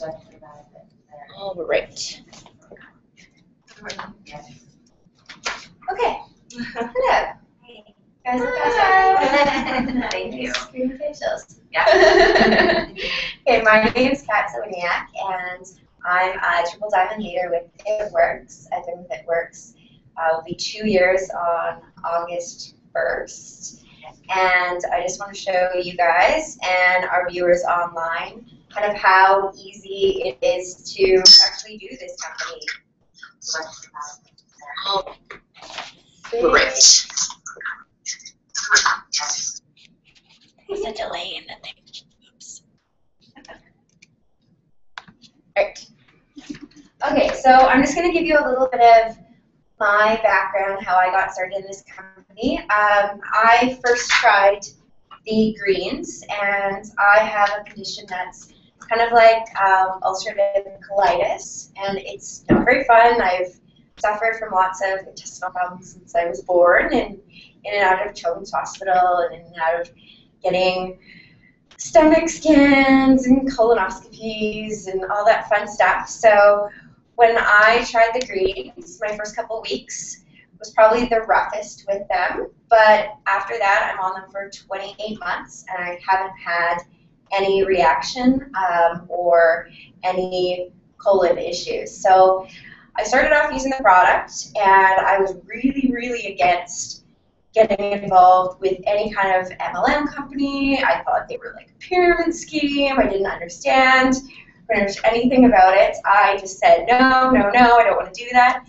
All right. Okay. Hello. Hey. Guys look awesome. Thank you. Screen facials. Yeah. Okay, my name is Kat Sowiniak, and I'm a Triple Diamond leader with It Works. I've been with It Works. It'll be 2 years on August 1st. And I just want to show you guys and our viewers online kind of how easy it is to actually do this company. Oh, great. There's a delay in the thing. Oops. Right. Okay, so I'm just going to give you a little bit of my background, how I got started in this company. I first tried the greens, and I have a condition that's kind of like ulcerative colitis, and it's not very fun. I've suffered from lots of intestinal problems since I was born, and in and out of Children's Hospital, and in and out of getting stomach scans and colonoscopies and all that fun stuff. So when I tried the greens, my first couple weeks was probably the roughest with them, but after that I'm on them for 28 months and I haven't had any reaction or any colon issues. So I started off using the product, and I was really against getting involved with any kind of MLM company. I thought they were like a pyramid scheme. I didn't understand pretty much anything about it. I just said, no, I don't want to do that.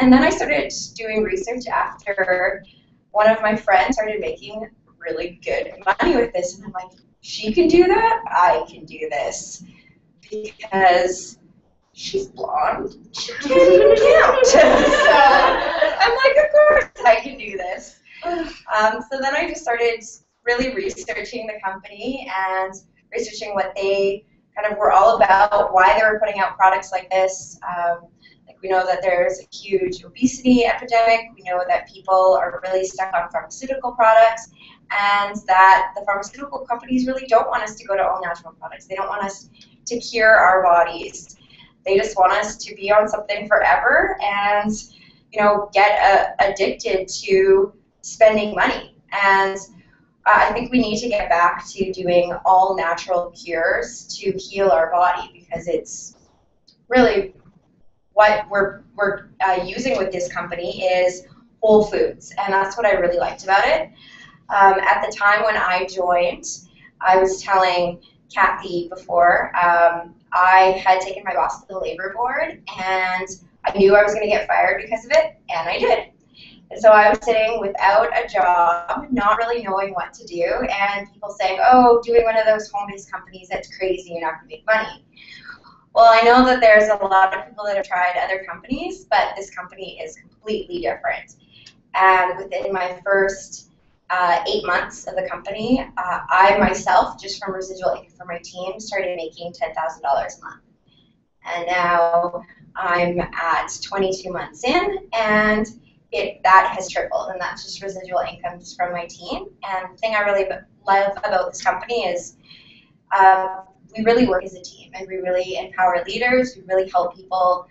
And then I started doing research after one of my friends started making really good money with this. And I'm like, she can do that? I can do this. Because she's blonde. She can't even count. So I'm like, of course I can do this. So then I just started really researching the company and researching what they kind of were all about, why they were putting out products like this. Like we know that there's a huge obesity epidemic. We know that people are really stuck on pharmaceutical products, and that the pharmaceutical companies really don't want us to go to all natural products. They don't want us to cure our bodies. They just want us to be on something forever and, you know, get addicted to spending money. And I think we need to get back to doing all natural cures to heal our body, because it's really what we're using with this company is whole foods, and that's what I really liked about it. At the time when I joined, I was telling Kathy before, I had taken my boss to the labor board, and I knew I was going to get fired because of it, and I did. And so I was sitting without a job, not really knowing what to do, and people saying, oh, doing one of those home-based companies, that's crazy, you're not going to make money. Well, I know that there's a lot of people that have tried other companies, but this company is completely different. And within my first 8 months of the company, I myself, just from residual income from my team, started making $10,000 a month. And now I'm at 22 months in, and that has tripled, and that's just residual income just from my team. And the thing I really love about this company is we really work as a team, and we really empower leaders. We really help people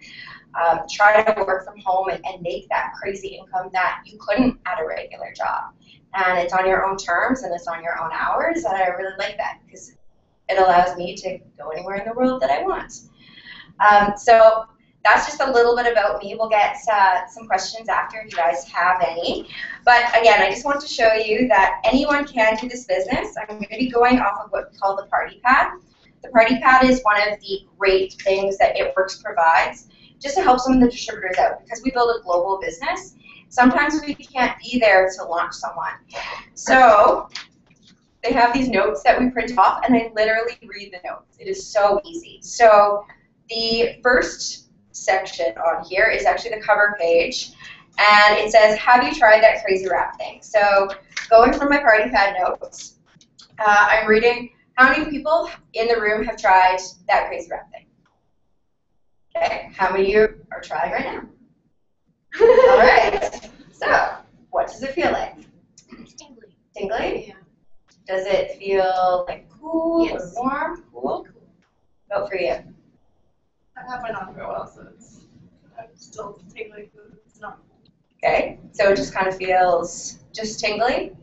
try to work from home and make that crazy income that you couldn't at a regular job. And it's on your own terms, and it's on your own hours, and I really like that because it allows me to go anywhere in the world that I want. So that's just a little bit about me. We'll get some questions after if you guys have any. But again, I just want to show you that anyone can do this business. I'm going to be going off of what we call the Party Pad. The Party Pad is one of the great things that It Works provides just to help some of the distributors out, because we build a global business. Sometimes we can't be there to launch someone. So they have these notes that we print off, and I literally read the notes. It is so easy. So the first section on here is actually the cover page, and it says, have you tried that crazy wrap thing? So going from my Party Pad notes, I'm reading, how many people in the room have tried that crazy wrap thing? Okay, how many of you are trying right now? All right, so what does it feel like? Tingly. Tingly? Yeah. Does it feel like cool Yes. or warm? Cool? Vote for you. I've had mine on for a while, so I'm still tingling. It's not. Okay, so it just kind of feels just tingly.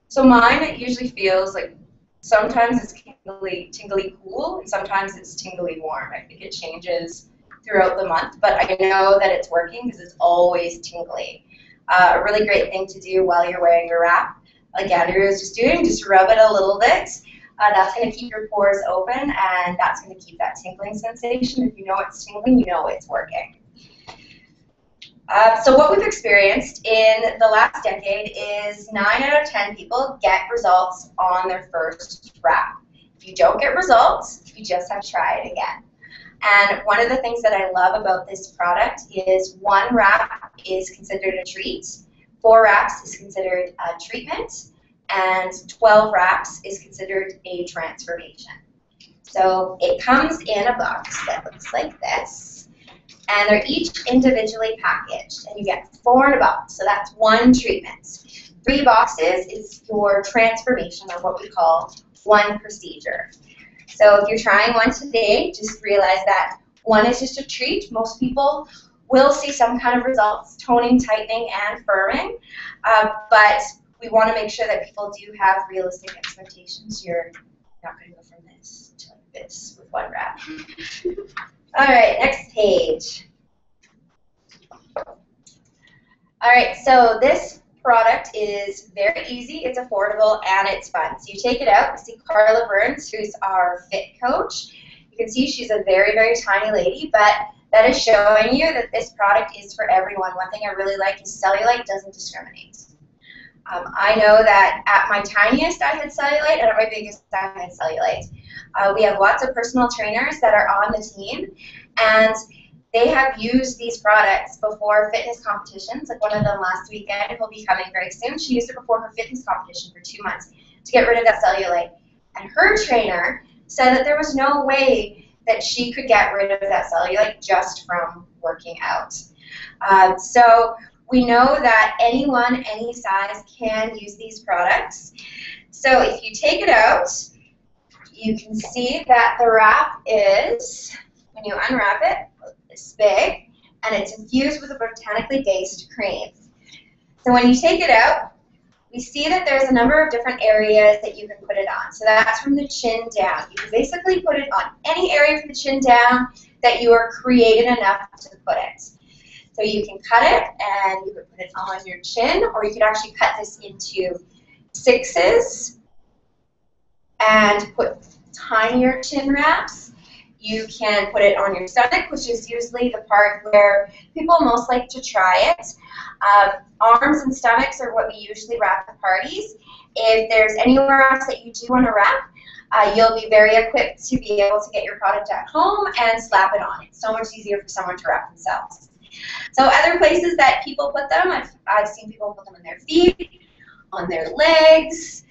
So mine, it usually feels like sometimes it's tingly cool, and sometimes it's tingly warm. I think it changes throughout the month, but I know that it's working because it's always tingly. A really great thing to do while you're wearing your wrap, like Andrew was just doing, just rub it a little bit. That's going to keep your pores open, and that's going to keep that tingling sensation. If you know it's tingling, you know it's working. So what we've experienced in the last decade is 9 out of 10 people get results on their first wrap. If you don't get results, you just have to try it again. And one of the things that I love about this product is 1 wrap is considered a treat, 4 wraps is considered a treatment, and 12 wraps is considered a transformation. So it comes in a box that looks like this, and they're each individually packaged, and you get 4 in a box, so that's 1 treatment. 3 boxes is your transformation, or what we call 1 procedure. So if you're trying one today, just realize that 1 is just a treat. Most people will see some kind of results, toning, tightening, and firming, but we want to make sure that people do have realistic expectations. You're not going to go from this to like this with 1 wrap. All right, next page. All right, so this product is very easy, it's affordable, and it's fun. So you take it out, you see Carla Burns, who's our fit coach. You can see she's a very, very tiny lady, but that is showing you that this product is for everyone. One thing I really like is cellulite doesn't discriminate. I know that at my tiniest I had cellulite, and at my biggest I had cellulite. We have lots of personal trainers that are on the team, and they have used these products before fitness competitions. Like one of them last weekend will be coming very soon. She used it before her fitness competition for 2 months to get rid of that cellulite. And her trainer said that there was no way that she could get rid of that cellulite just from working out. So we know that anyone, any size can use these products. So if you take it out, you can see that the wrap is, when you unwrap it, this big, and it's infused with a botanically based cream. So when you take it out, we see that there's a number of different areas that you can put it on. So that's from the chin down. You can basically put it on any area from the chin down that you are creative enough to put it. So you can cut it, and you can put it on your chin, or you could actually cut this into 6s and put tinier chin wraps. You can put it on your stomach, which is usually the part where people most like to try it. Arms and stomachs are what we usually wrap at parties. If there's anywhere else that you do want to wrap, you'll be very equipped to be able to get your product at home and slap it on. It's so much easier for someone to wrap themselves. So other places that people put them, I've seen people put them on their feet, on their legs.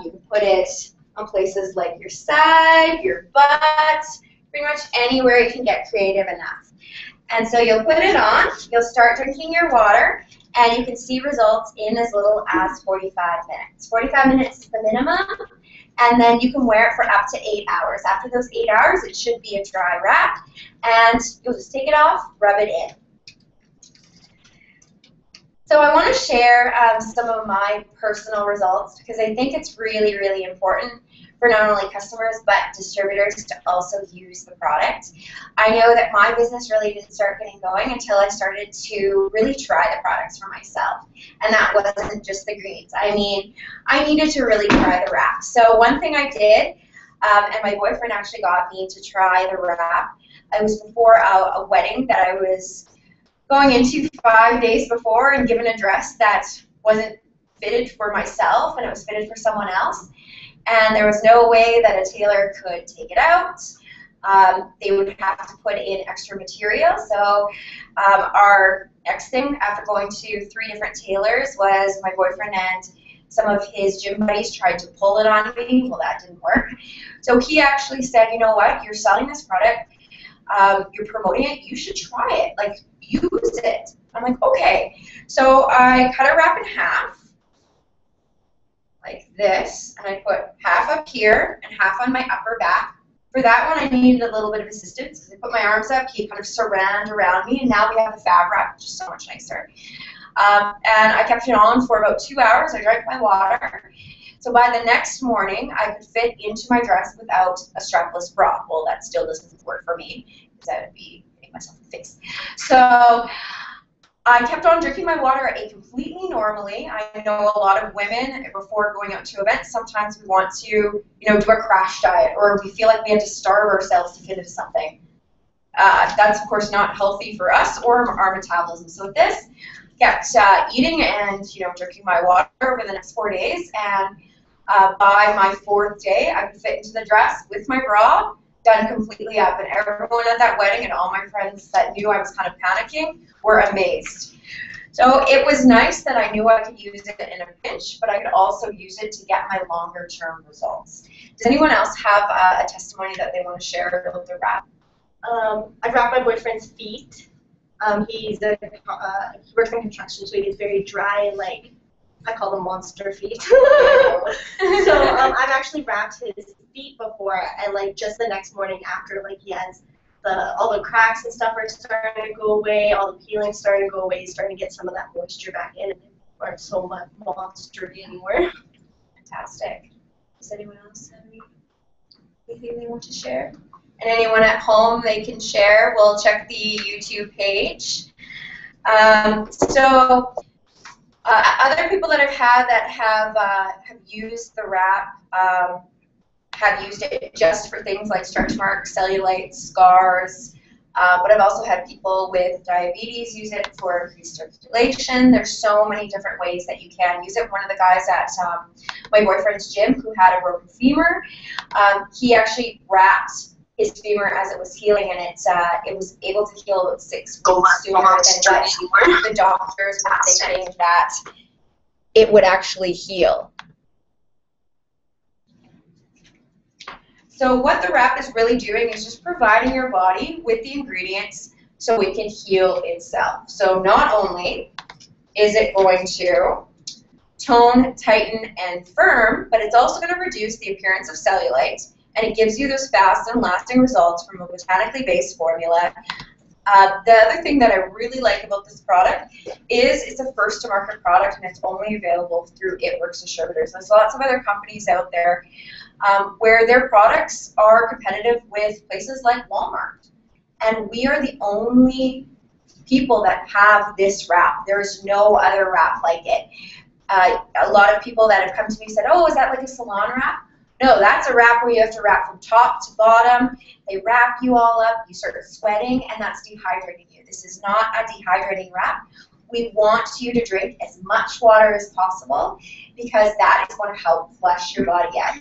You can put it on places like your side, your butt, pretty much anywhere you can get creative enough. And so you'll put it on, you'll start drinking your water, and you can see results in as little as 45 minutes. 45 minutes is the minimum, and then you can wear it for up to 8 hours. After those 8 hours, it should be a dry wrap, and you'll just take it off, rub it in. So I want to share some of my personal results because I think it's really, really important for not only customers but distributors to also use the product. I know that my business really didn't start getting going until I started to really try the products for myself. And that wasn't just the greens. I mean, I needed to really try the wrap. So one thing I did, and my boyfriend actually got me to try the wrap. It was before a wedding that I was going into 5 days before and given a dress that wasn't fitted for myself and it was fitted for someone else. And there was no way that a tailor could take it out. They would have to put in extra material. So our next thing after going to 3 different tailors was my boyfriend and some of his gym buddies tried to pull it on me. Well, that didn't work. So he actually said, you know what, you're selling this product, you're promoting it, you should try it. Like, use it. I'm like, okay. So I cut a wrap in half, like this, and I put half up here and half on my upper back for For that one, I needed a little bit of assistance because I put my arms up, he kind of surrounded around me, and now we have the fab wrap, which is so much nicer. And I kept it on for about 2 hours. I drank my water. So by the next morning, I could fit into my dress without a strapless bra. Well, that still doesn't work for me because I would be hitting myself in the face. So I kept on drinking my water. I ate completely normally. I know a lot of women, before going out to events, sometimes we want to, you know, do a crash diet, or we feel like we have to starve ourselves to fit into something. That's, of course, not healthy for us or our metabolism. So with this, kept eating and, you know, drinking my water over the next 4 days, and by my 4th day, I could fit into the dress with my bra done completely up, and everyone at that wedding and all my friends that knew I was kind of panicking were amazed. So it was nice that I knew I could use it in a pinch, but I could also use it to get my longer term results. Does anyone else have a testimony that they want to share about their wrap? I've wrapped my boyfriend's feet. He works in construction, so he gets very dry and, like, I call them monster feet. So I've actually wrapped his feet before, and, like, just the next morning after, like, he has all the cracks and stuff are starting to go away, all the peeling starting to go away, he's starting to get some of that moisture back in, and they aren't so much monstery anymore. Fantastic. Does anyone else have anything they want to share? And anyone at home, they can share. We'll check the YouTube page. Other people that I've had that have used the wrap have used it just for things like stretch marks, cellulite, scars. But I've also had people with diabetes use it for increased circulation. There's so many different ways that you can use it. One of the guys at my boyfriend's gym who had a broken femur, he actually wrapped his femur as it was healing, and it was able to heal about 6 weeks sooner than what the doctors were thinking that it would actually heal. So what the wrap is really doing is just providing your body with the ingredients so it can heal itself. So not only is it going to tone, tighten, and firm, but it's also going to reduce the appearance of cellulite, and it gives you those fast and lasting results from a botanically based formula. The other thing that I really like about this product is it's a first-to-market product, and it's only available through It Works distributors. There's lots of other companies out there where their products are competitive with places like Walmart. And we are the only people that have this wrap. There's no other wrap like it. A lot of people that have come to me said, oh, is that like a salon wrap? No, that's a wrap where you have to wrap from top to bottom. They wrap you all up, you start sweating, and that's dehydrating you. This is not a dehydrating wrap. We want you to drink as much water as possible because that is going to help flush your body out.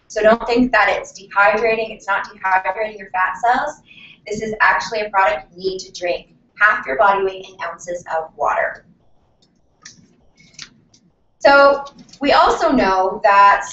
So don't think that it's dehydrating. It's not dehydrating your fat cells. This is actually a product you need to drink half your body weight in ounces of water. So we also know that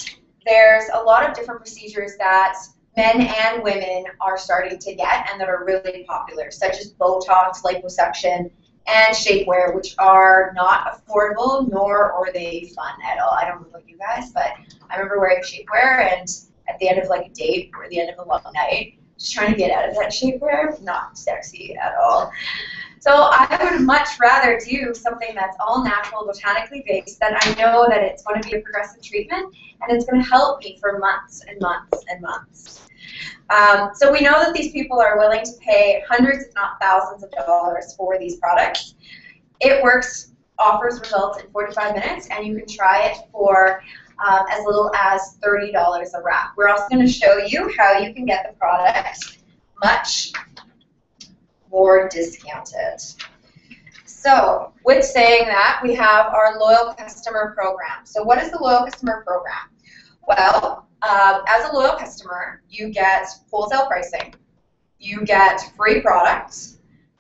there's a lot of different procedures that men and women are starting to get and that are really popular, such as Botox, liposuction, and shapewear, which are not affordable, nor are they fun at all. I don't know about you guys, but I remember wearing shapewear, and at the end of like a date or the end of a long night, just trying to get out of that shapewear, not sexy at all. So I would much rather do something that's all natural, botanically based, that I know that it's going to be a progressive treatment, and it's going to help me for months and months and months. So we know that these people are willing to pay hundreds, if not thousands of dollars for these products. It Works offers results in 45 minutes, and you can try it for as little as $30 a wrap. We're also going to show you how you can get the product much more discounted. So with saying that, we have our loyal customer program. So what is the loyal customer program? Well, as a loyal customer, you get wholesale pricing, you get free products,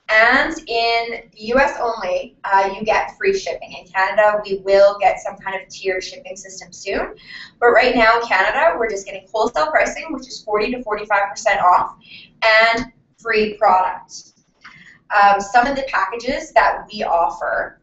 and in the US only, you get free shipping. In Canada, we will get some kind of tiered shipping system soon. But right now in Canada, we're just getting wholesale pricing, which is 40 to 45% off, and free products. Some of the packages that we offer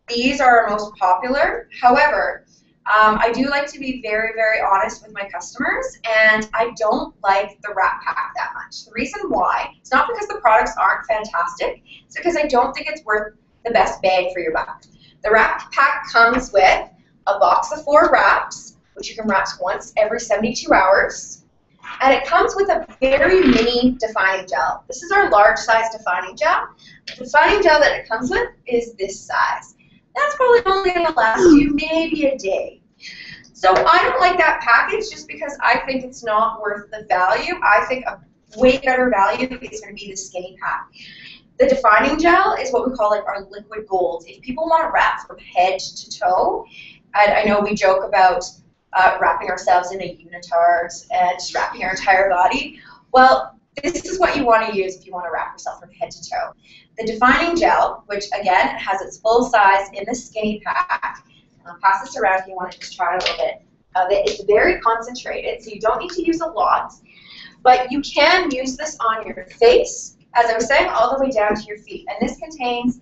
these are our most popular. However, I do like to be very, very honest with my customers, and I don't like the wrap pack that much. The reason why, it's not because the products aren't fantastic, it's because I don't think it's worth the best bang for your buck. The wrap pack comes with a box of 4 wraps, which you can wrap once every 72 hours, and it comes with a very mini defining gel. This is our large size defining gel. The defining gel that it comes with is this size. That's probably only going to last you maybe a day. So I don't like that package just because I think it's not worth the value. I think a way better value is going to be the skinny pack. The defining gel is what we call like our liquid gold. If people want to wrap from head to toe, and I know we joke about wrapping ourselves in a unitard and just wrapping our entire body. Well, this is what you want to use if you want to wrap yourself from head to toe. The defining gel, which again has its full size in the skinny pack. I'll pass this around if you want to just try a little bit of it. It's very concentrated, so you don't need to use a lot. But you can use this on your face, as I was saying, all the way down to your feet. And this contains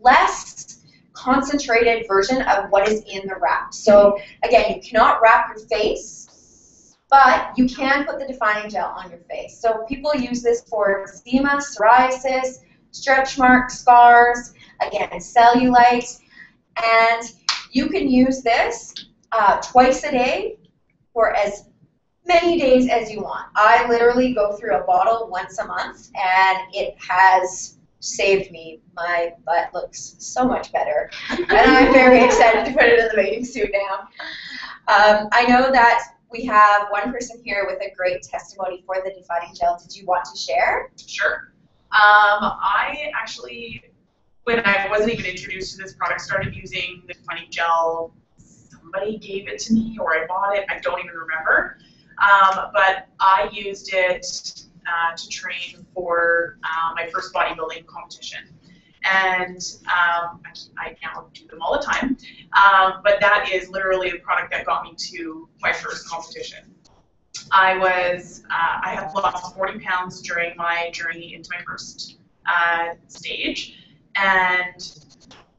less concentrated version of what is in the wrap. So again, you cannot wrap your face, but you can put the defining gel on your face. So people use this for eczema, psoriasis, stretch marks, scars, again, cellulite. And you can use this twice a day for as many days as you want. I literally go through a bottle once a month, and it has saved me. My butt looks so much better, and I'm very excited to put it in the bathing suit now. I know that we have one person here with a great testimony for the defining gel. Did you want to share? Sure. I actually, when I wasn't even introduced to this product, started using the defining gel. Somebody gave it to me, or I bought it. I don't even remember. But I used it to train for my first bodybuilding competition. And I now do them all the time. But that is literally the product that got me to my first competition. I had lost 40 pounds during my journey into my first stage. And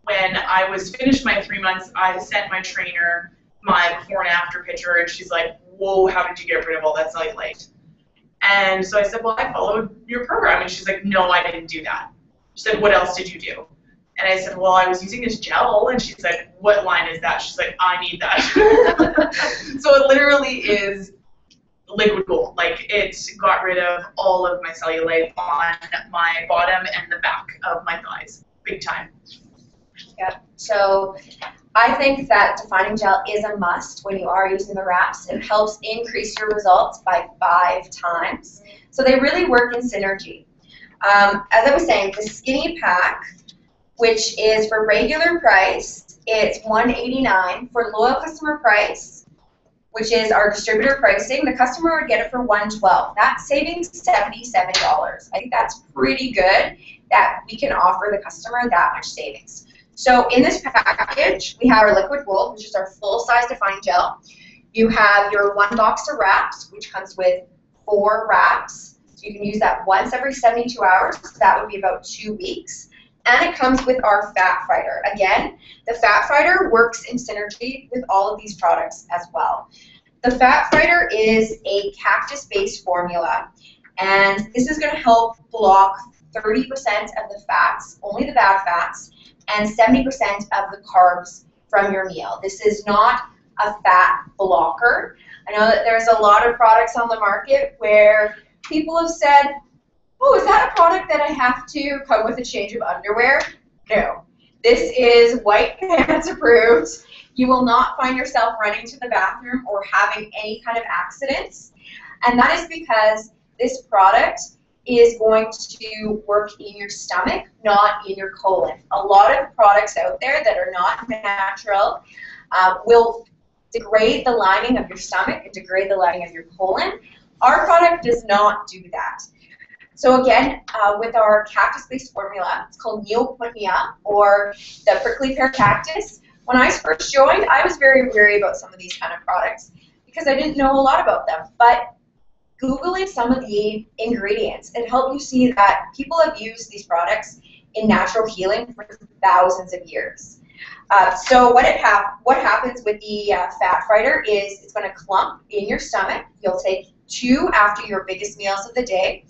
when I was finished my 3 months, I sent my trainer my before and after picture, and she's like, whoa, how did you get rid of all that cellulite? And so I said, well, I followed your program. And she's like, no, I didn't do that. She said, what else did you do? And I said, well, I was using this gel. And she's like, what line is that? She's like, I need that. So it literally is liquid gold. Like, it got rid of all of my cellulite on my bottom and the back of my thighs. Big time. Yep. So I think that defining gel is a must when you are using the wraps. It helps increase your results by 5 times. So they really work in synergy. As I was saying, the skinny pack, which is for regular price, it's $189. For loyal customer price, which is our distributor pricing, the customer would get it for $112. That's saving $77. I think that's pretty good that we can offer the customer that much savings. So in this package, we have our liquid gold, which is our full-size defining gel. You have your 1 box of wraps, which comes with 4 wraps. So you can use that once every 72 hours. So that would be about 2 weeks. And it comes with our fat fighter. Again, the fat fighter works in synergy with all of these products as well. The fat fighter is a cactus-based formula, and this is going to help block 30% of the fats, only the bad fats, and 70% of the carbs from your meal. This is not a fat blocker. I know that there's a lot of products on the market where people have said, oh, is that a product that I have to come with a change of underwear? No. This is white pants approved. You will not find yourself running to the bathroom or having any kind of accidents. And that is because this product is going to work in your stomach, not in your colon. A lot of products out there that are not natural will degrade the lining of your stomach and degrade the lining of your colon. Our product does not do that. So again, with our cactus-based formula, it's called Neopinia, or the prickly pear cactus. When I first joined, I was very wary about some of these kind of products because I didn't know a lot about them. But Googling some of the ingredients, it helped you see that people have used these products in natural healing for thousands of years. So what happens with the fat fighter is it's going to clump in your stomach. You'll take 2 after your biggest meals of the day.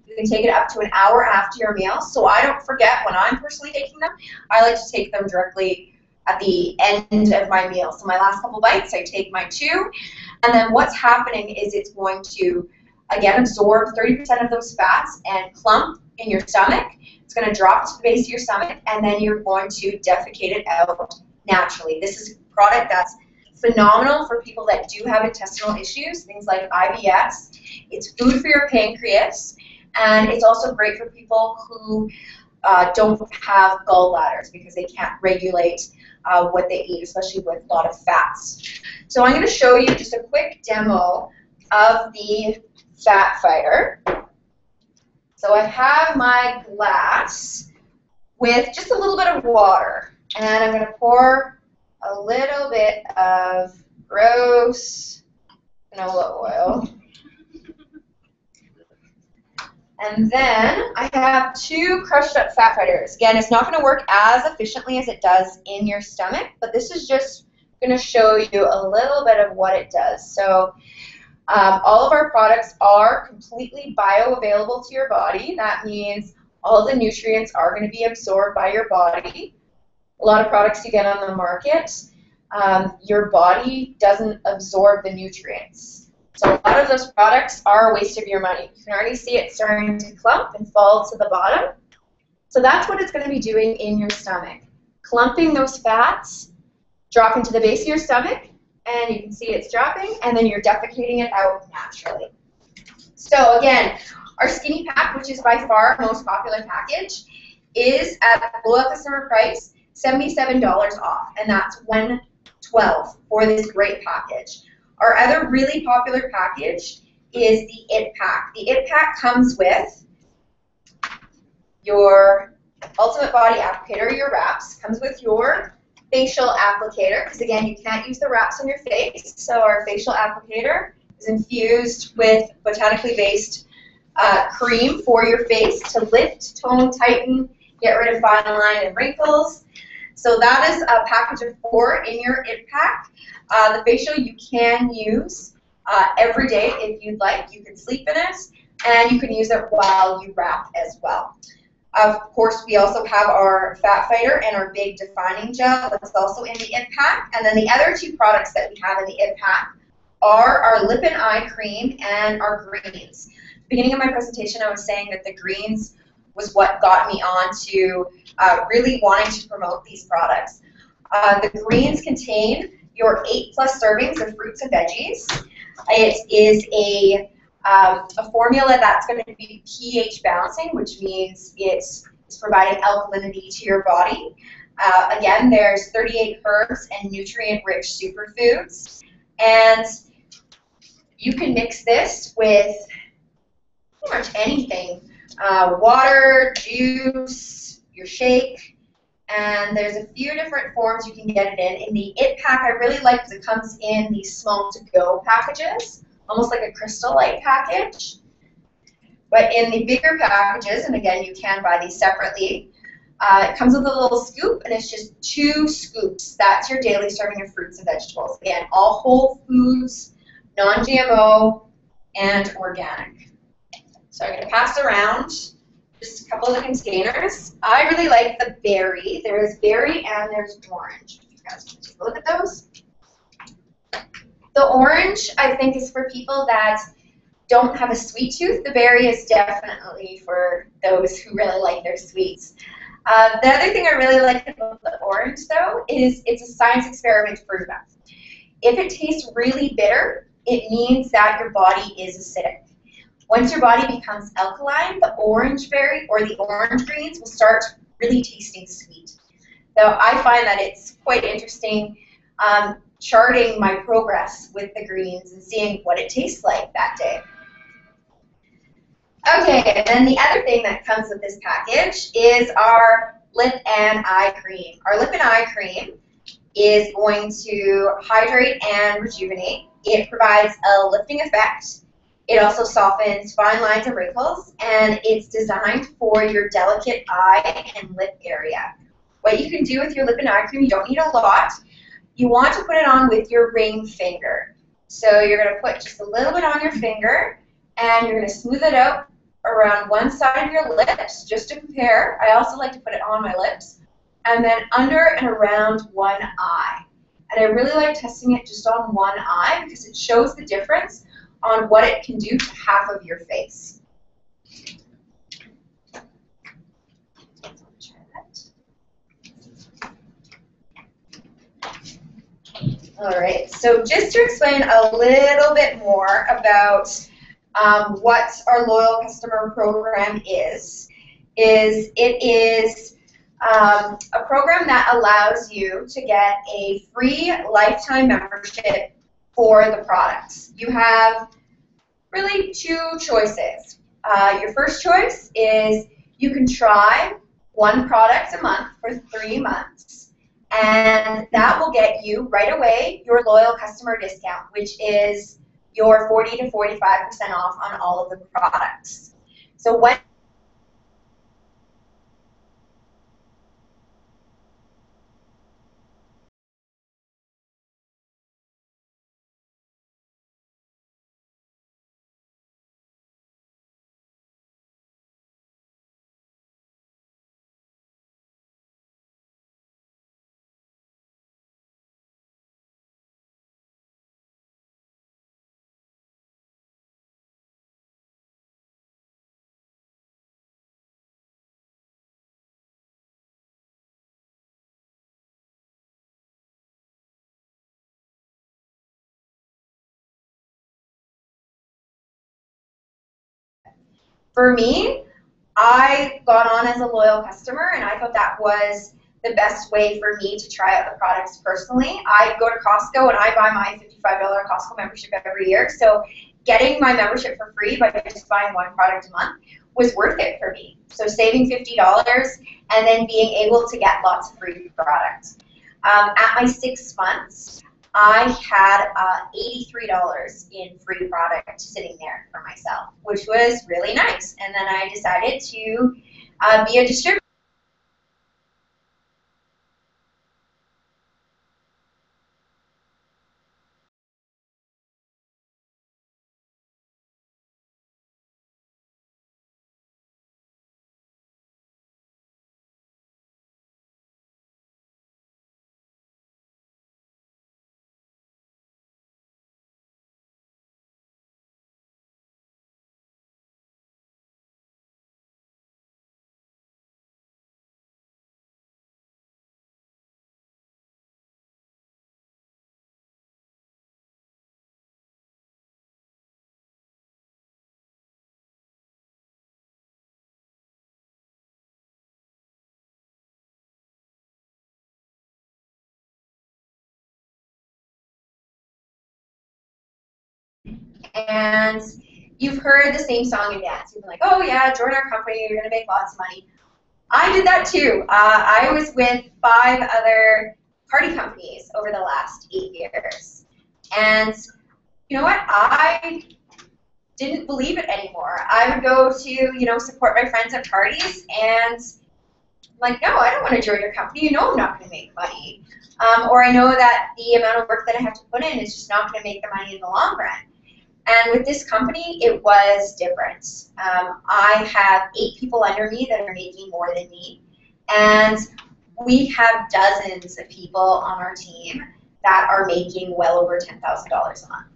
You can take it up to an hour after your meal. So I don't forget when I'm personally taking them. I like to take them directly at the end of my meal. So my last couple bites, I take my 2. And then what's happening is it's going to, again, absorb 30% of those fats and clump in your stomach. It's going to drop to the base of your stomach, and then you're going to defecate it out naturally. This is a product that's phenomenal for people that do have intestinal issues, things like IBS. It's food for your pancreas, and it's also great for people who don't have gallbladders because they can't regulate what they eat, especially with a lot of fats. So I'm going to show you just a quick demo of the Fat Fighter. So I have my glass with just a little bit of water, and I'm going to pour a little bit of gross canola oil. And then I have 2 crushed up fat fighters. Again, it's not going to work as efficiently as it does in your stomach, but this is just going to show you a little bit of what it does. So all of our products are completely bioavailable to your body. That means all the nutrients are going to be absorbed by your body. A lot of products you get on the market, your body doesn't absorb the nutrients. So a lot of those products are a waste of your money. You can already see it starting to clump and fall to the bottom. So that's what it's going to be doing in your stomach. Clumping those fats, dropping to the base of your stomach, and you can see it's dropping, and then you're defecating it out naturally. So again, our skinny pack, which is by far our most popular package, is at below customer price, $77 off, and that's $112 for this great package. Our other really popular package is the IT Pack. The IT Pack comes with your Ultimate Body Applicator, your wraps, comes with your facial applicator, because again, you can't use the wraps on your face, so our facial applicator is infused with botanically based cream for your face to lift, tone, tighten, get rid of fine line and wrinkles. So that is a package of 4 in your IT Pack. The facial you can use every day if you'd like. You can sleep in it, and you can use it while you wrap as well. Of course, we also have our Fat Fighter and our Big Defining Gel that's also in the IT Pack. And then the other 2 products that we have in the IT Pack are our Lip and Eye Cream and our greens. At the beginning of my presentation, I was saying that the greens was what got me on to really wanting to promote these products. The greens contain your 8+ servings of fruits and veggies. It is a formula that's going to be pH balancing, which means it's providing alkalinity to your body. Again, there's 38 herbs and nutrient-rich superfoods. And you can mix this with pretty much anything. Water, juice, your shake. And there's a few different forms you can get it in. In the IT Pack, I really like because it comes in these small to-go packages, almost like a Crystal Light package. But in the bigger packages, and again, you can buy these separately, it comes with a little scoop, and it's just 2 scoops. That's your daily serving of fruits and vegetables. Again, all whole foods, non-GMO, and organic. So I'm going to pass around just a couple of the containers. I really like the berry. There's berry and there's orange. You guys can take a look at those. The orange, I think, is for people that don't have a sweet tooth. The berry is definitely for those who really like their sweets. The other thing I really like about the orange, though, is it's a science experiment proven. If it tastes really bitter, it means that your body is acidic. Once your body becomes alkaline, the orange berry or the orange greens will start really tasting sweet. So I find that it's quite interesting charting my progress with the greens and seeing what it tastes like that day. Okay, and then the other thing that comes with this package is our Lip and Eye Cream. Our Lip and Eye Cream is going to hydrate and rejuvenate. It provides a lifting effect. It also softens fine lines and wrinkles, and it's designed for your delicate eye and lip area. what you can do with your lip and eye cream, you don't need a lot. You want to put it on with your ring finger. So you're going to put just a little bit on your finger, and you're going to smooth it out around one side of your lips, just to compare. I also like to put it on my lips. And then under and around one eye. And I really like testing it just on one eye because it shows the difference on what it can do to half of your face. All right, so just to explain a little bit more about what our loyal customer program is it is a program that allows you to get a free lifetime membership for the products. You have really two choices. Your first choice is you can try one product a month for 3 months, and that will get you right away your loyal customer discount, which is your 40 to 45% off on all of the products. So when for me, I got on as a loyal customer, and I thought that was the best way for me to try out the products personally. I go to Costco, and I buy my $55 Costco membership every year, so getting my membership for free by just buying one product a month was worth it for me. So saving $50 and then being able to get lots of free products. At my 6 months, I had $83 in free product sitting there for myself, which was really nice. And then I decided to be a distributor. And you've heard the same song and dance. You've been like, oh yeah, join our company, you're going to make lots of money. I did that too. I was with 5 other party companies over the last 8 years. And you know what? I didn't believe it anymore. I would go to, support my friends at parties, and I'm like, no, I don't want to join your company. You know I'm not going to make money. Or I know that the amount of work that I have to put in is just not going to make the money in the long run. And with this company, it was different. I have 8 people under me that are making more than me, and we have dozens of people on our team that are making well over $10,000 a month.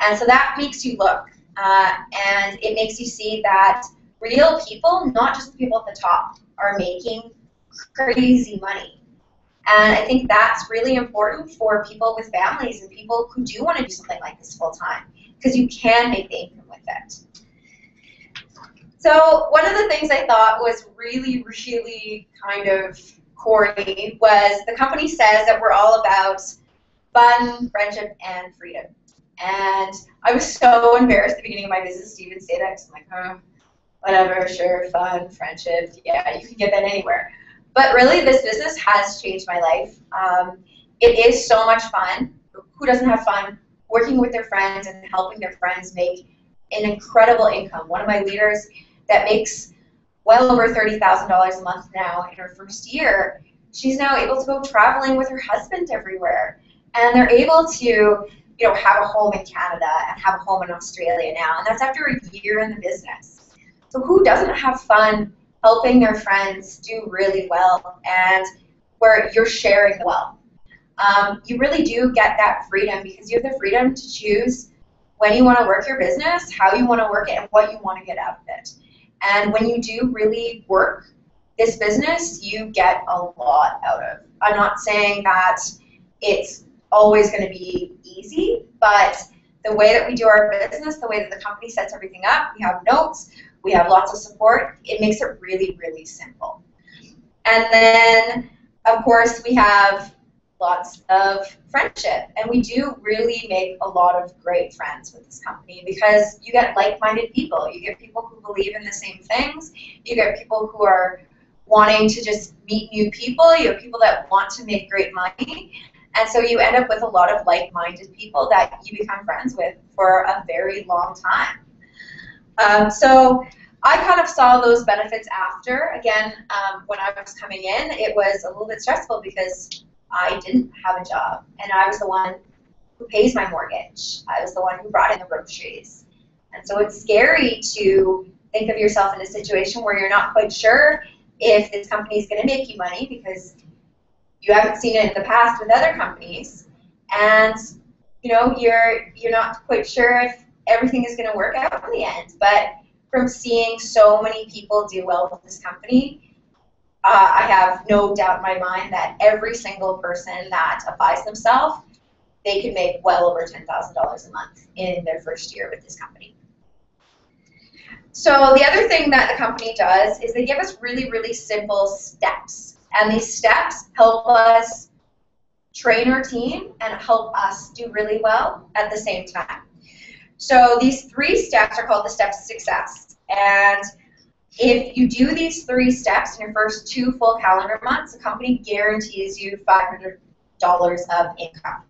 And so that makes you look, and it makes you see that real people, not just the people at the top, are making crazy money. And I think that's really important for people with families and people who do want to do something like this full time, because you can make the income with it. So one of the things I thought was really, really kind of corny was the company says that we're all about fun, friendship, and freedom. And I was so embarrassed at the beginning of my business to even say that, because I'm like, oh, whatever, sure, fun, friendship, yeah, you can get that anywhere. But really, this business has changed my life. It is so much fun. Who doesn't have fun working with their friends and helping their friends make an incredible income? One of my leaders that makes well over $30,000 a month now in her first year, she's now able to go traveling with her husband everywhere. And they're able to, you know, have a home in Canada and have a home in Australia now. And that's after a year in the business. So who doesn't have fun helping their friends do really well and where you're sharing the wealth? You really do get that freedom because you have the freedom to choose when you want to work your business, how you want to work it, and what you want to get out of it. And when you do really work this business, you get a lot out of. I'm not saying that it's always going to be easy, but the way that we do our business, the way that the company sets everything up, we have notes, we have lots of support, it makes it really, really simple. And then, of course, we have lots of friendship, and we do really make a lot of great friends with this company because you get like-minded people. You get people who believe in the same things. You get people who are wanting to just meet new people. You have people that want to make great money. And so you end up with a lot of like-minded people that you become friends with for a very long time. So I kind of saw those benefits after. Again, when I was coming in, it was a little bit stressful because I didn't have a job, and I was the one who pays my mortgage. I was the one who brought in the groceries. And so it's scary to think of yourself in a situation where you're not quite sure if this company is going to make you money because you haven't seen it in the past with other companies, and you know you're not quite sure if everything is going to work out in the end. But from seeing so many people do well with this company, I have no doubt in my mind that every single person that applies themselves, they can make well over $10,000 a month in their first year with this company. So the other thing that the company does is they give us really, really simple steps. And these steps help us train our team and help us do really well at the same time. So these 3 steps are called the steps to success. And if you do these 3 steps in your first 2 full calendar months, the company guarantees you $500 of income.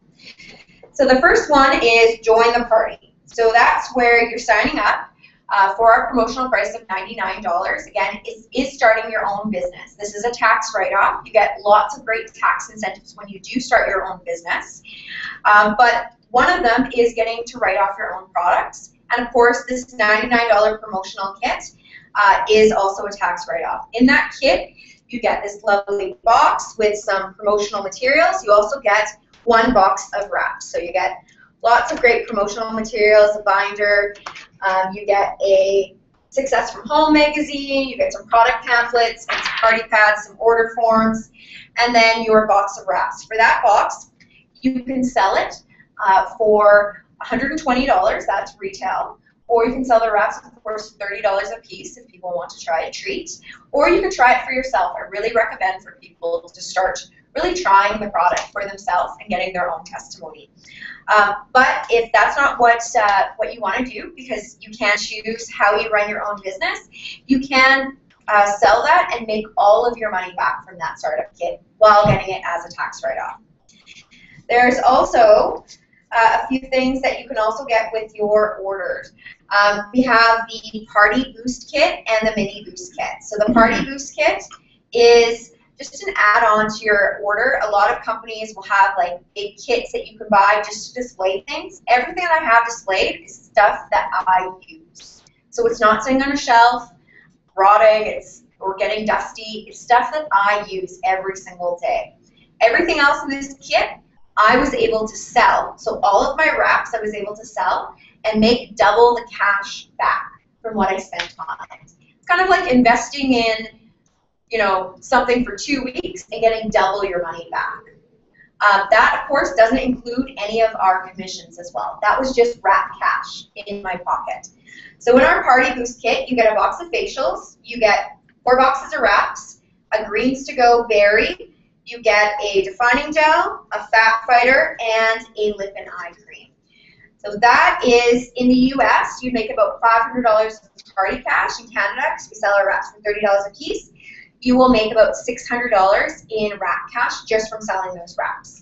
So the first one is join the party. So that's where you're signing up for our promotional price of $99. Again, it is starting your own business. This is a tax write-off. You get lots of great tax incentives when you do start your own business. But one of them is getting to write off your own products. And of course, this $99 promotional kit is also a tax write-off. In that kit, you get this lovely box with some promotional materials. You also get 1 box of wraps. So you get lots of great promotional materials, a binder, you get a Success from Home magazine, you get some product pamphlets, and some party pads, some order forms, and then your box of wraps. For that box, you can sell it for $120, that's retail. Or you can sell the wraps, of course, $30 a piece if people want to try a treat. Or you can try it for yourself. I really recommend for people to start really trying the product for themselves and getting their own testimony. But if that's not what you want to do, because you can choose how you run your own business, you can sell that and make all of your money back from that startup kit while getting it as a tax write-off. There's also a few things that you can also get with your orders. We have the Party Boost Kit and the Mini Boost Kit. So the Party Boost Kit is just an add-on to your order. A lot of companies will have like big kits that you can buy just to display things. Everything that I have displayed is stuff that I use. So it's not sitting on a shelf, rotting, or getting dusty. It's stuff that I use every single day. Everything else in this kit, I was able to sell. So all of my wraps I was able to sell and make double the cash back from what I spent on it. It's kind of like investing in, you know, something for 2 weeks and getting double your money back. That, of course, doesn't include any of our commissions as well. That was just wrap cash in my pocket. So in our Party Boost Kit, you get a box of facials, you get 4 boxes of wraps, a Greens to Go berry, you get a defining gel, a fat fighter, and a lip and eye cream. So that is, in the US, you'd make about $500 of party cash. In Canada, because we sell our wraps for $30 a piece, you will make about $600 in wrap cash just from selling those wraps.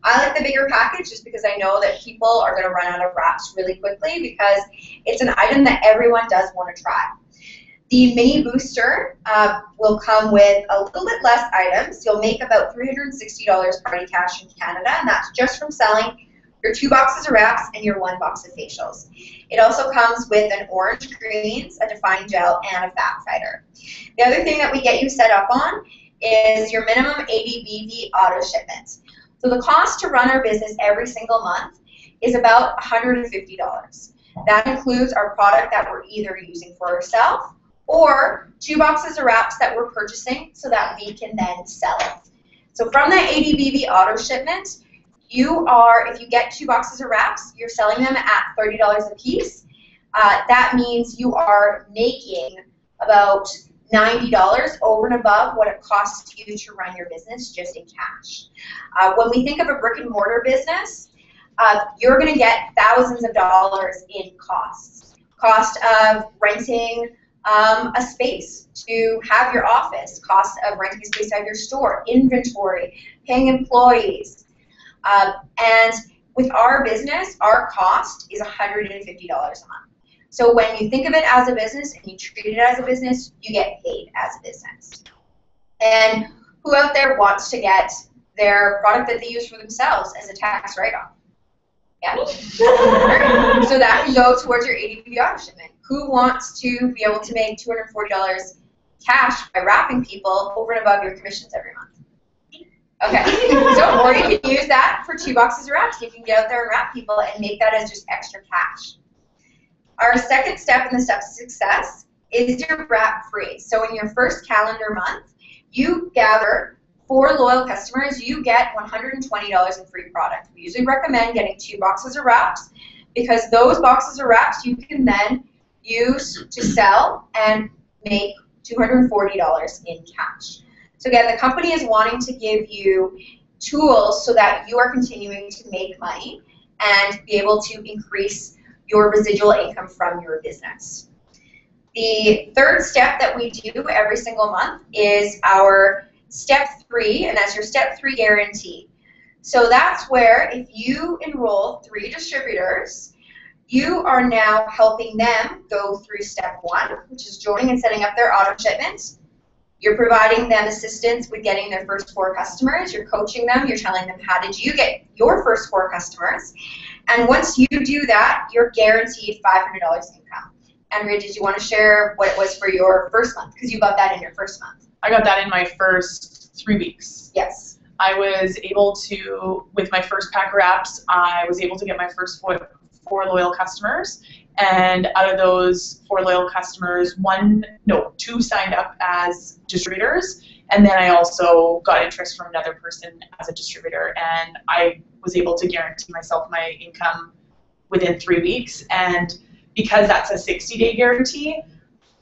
I like the bigger package just because I know that people are going to run out of wraps really quickly because it's an item that everyone does want to try. The mini booster will come with a little bit less items. You'll make about $360 party cash in Canada, and that's just from selling your 2 boxes of wraps and your 1 box of facials. It also comes with an orange greens, a defined gel, and a fat fighter. The other thing that we get you set up on is your minimum 80 BV auto shipment. So the cost to run our business every single month is about $150. That includes our product that we're either using for ourselves or 2 boxes of wraps that we're purchasing so that we can then sell it. So from that 80 BV auto shipment, if you get 2 boxes of wraps, you're selling them at $30 a piece. That means you are making about $90 over and above what it costs you to run your business just in cash. When we think of a brick and mortar business, you're going to get thousands of dollars in costs. Cost of renting a space to have your office, cost of renting a space to have your store, inventory, paying employees. And with our business, our cost is $150 a month. So when you think of it as a business and you treat it as a business, you get paid as a business. And who out there wants to get their product that they use for themselves as a tax write-off? Yeah. So that can go towards your 80 BV auto shipment. Who wants to be able to make $240 cash by wrapping people over and above your commissions every month? Okay, so or you can use that for 2 boxes of wraps. You can get out there and wrap people and make that as just extra cash. Our second step in the steps of success is your wrap free. So in your first calendar month, you gather 4 loyal customers, you get $120 in free product. We usually recommend getting 2 boxes of wraps because those boxes of wraps you can then use to sell and make $240 in cash. So again, the company is wanting to give you tools so that you are continuing to make money and be able to increase your residual income from your business. The third step that we do every single month is our step 3, and that's your step 3 guarantee. So that's where if you enroll 3 distributors, you are now helping them go through step 1, which is joining and setting up their auto shipment. You're providing them assistance with getting their first 4 customers. You're coaching them. You're telling them how did you get your first 4 customers. And once you do that, you're guaranteed $500 income. Andrea, did you want to share what it was for your first month? Because you got that in your first month. I got that in my first 3 weeks. Yes. I was able to, with my first pack of wraps, I was able to get my first 4 loyal customers. And out of those 4 loyal customers, 2 signed up as distributors. And then I also got interest from another person as a distributor. And I was able to guarantee myself my income within 3 weeks. And because that's a 60-day guarantee,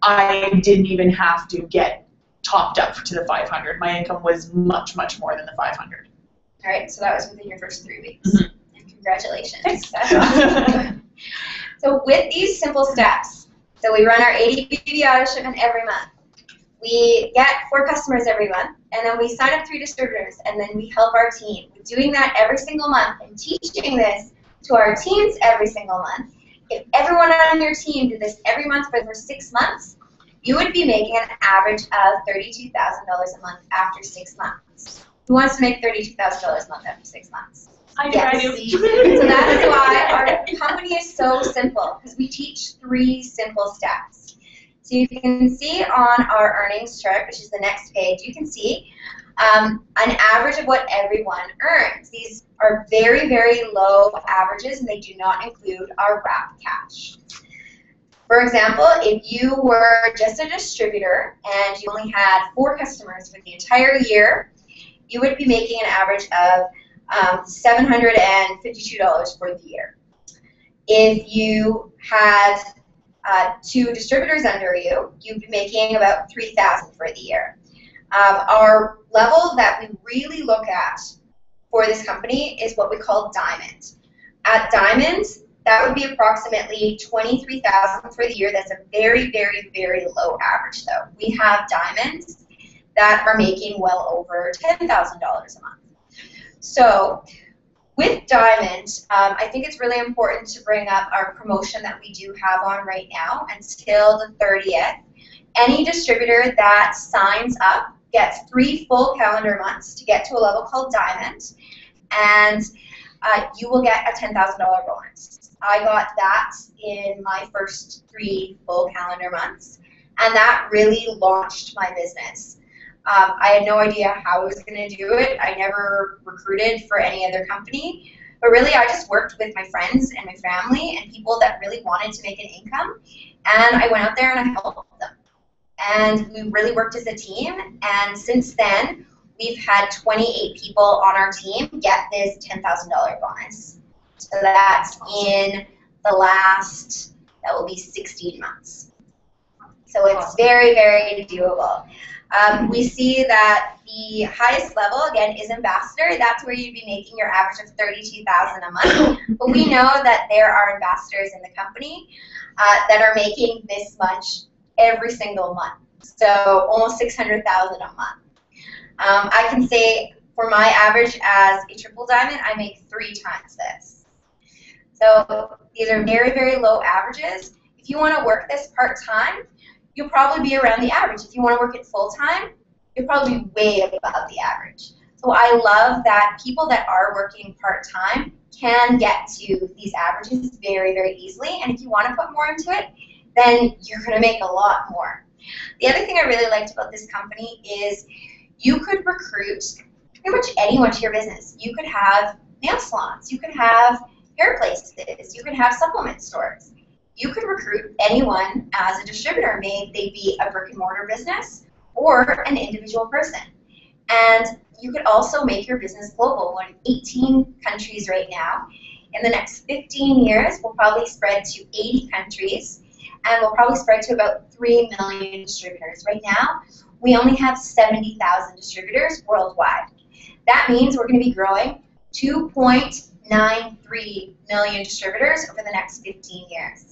I didn't even have to get topped up to the 500. My income was much, much more than the 500. All right, so that was within your first 3 weeks. Mm-hmm. Congratulations. Thanks. That's awesome. So with these simple steps, so we run our 80 BV auto shipment every month. We get 4 customers every month, and then we sign up 3 distributors, and then we help our team. We're doing that every single month and teaching this to our teams every single month. If everyone on your team did this every month for 6 months, you would be making an average of $32,000 a month after 6 months. Who wants to make $32,000 a month after 6 months? I Yes. do. So that is why our company is so simple, because we teach 3 simple steps. So you can see on our earnings chart, which is the next page, you can see an average of what everyone earns. These are very, very low averages, and they do not include our wrap cash. For example, if you were just a distributor and you only had 4 customers for the entire year, you would be making an average of $752 for the year. If you had 2 distributors under you, you'd be making about $3,000 for the year. Our level that we really look at for this company is what we call Diamond. At Diamond, that would be approximately $23,000 for the year. That's a very, very, very low average, though. We have Diamonds that are making well over $10,000 a month. So with Diamond, I think it's really important to bring up our promotion that we do have on right now until the 30th. Any distributor that signs up gets 3 full calendar months to get to a level called Diamond, and you will get a $10,000 bonus. I got that in my first 3 full calendar months, and that really launched my business. I had no idea how I was going to do it. I never recruited for any other company, but really I just worked with my friends and my family and people that really wanted to make an income, and I went out there and I helped them. And we really worked as a team, and since then, we've had 28 people on our team get this $10,000 bonus. So that's in the last, that will be 16 months. So it's very, very doable. We see that the highest level, again, is ambassador. That's where you'd be making your average of $32,000 a month. But we know that there are ambassadors in the company that are making this much every single month. So almost $600,000 a month. I can say for my average as a triple diamond, I make 3 times this. So these are very, very low averages. If you want to work this part-time, you'll probably be around the average. If you want to work it full-time, you'll probably be way above the average. So I love that people that are working part-time can get to these averages very, very easily. And if you want to put more into it, then you're going to make a lot more. The other thing I really liked about this company is you could recruit pretty much anyone to your business. You could have nail salons, you could have hair places, you could have supplement stores. You could recruit anyone as a distributor, may they be a brick and mortar business or an individual person. And you could also make your business global. We're in 18 countries right now. In the next 15 years, we'll probably spread to 80 countries, and we'll probably spread to about 3 million distributors. Right now, we only have 70,000 distributors worldwide. That means we're going to be growing 2.93 million distributors over the next 15 years.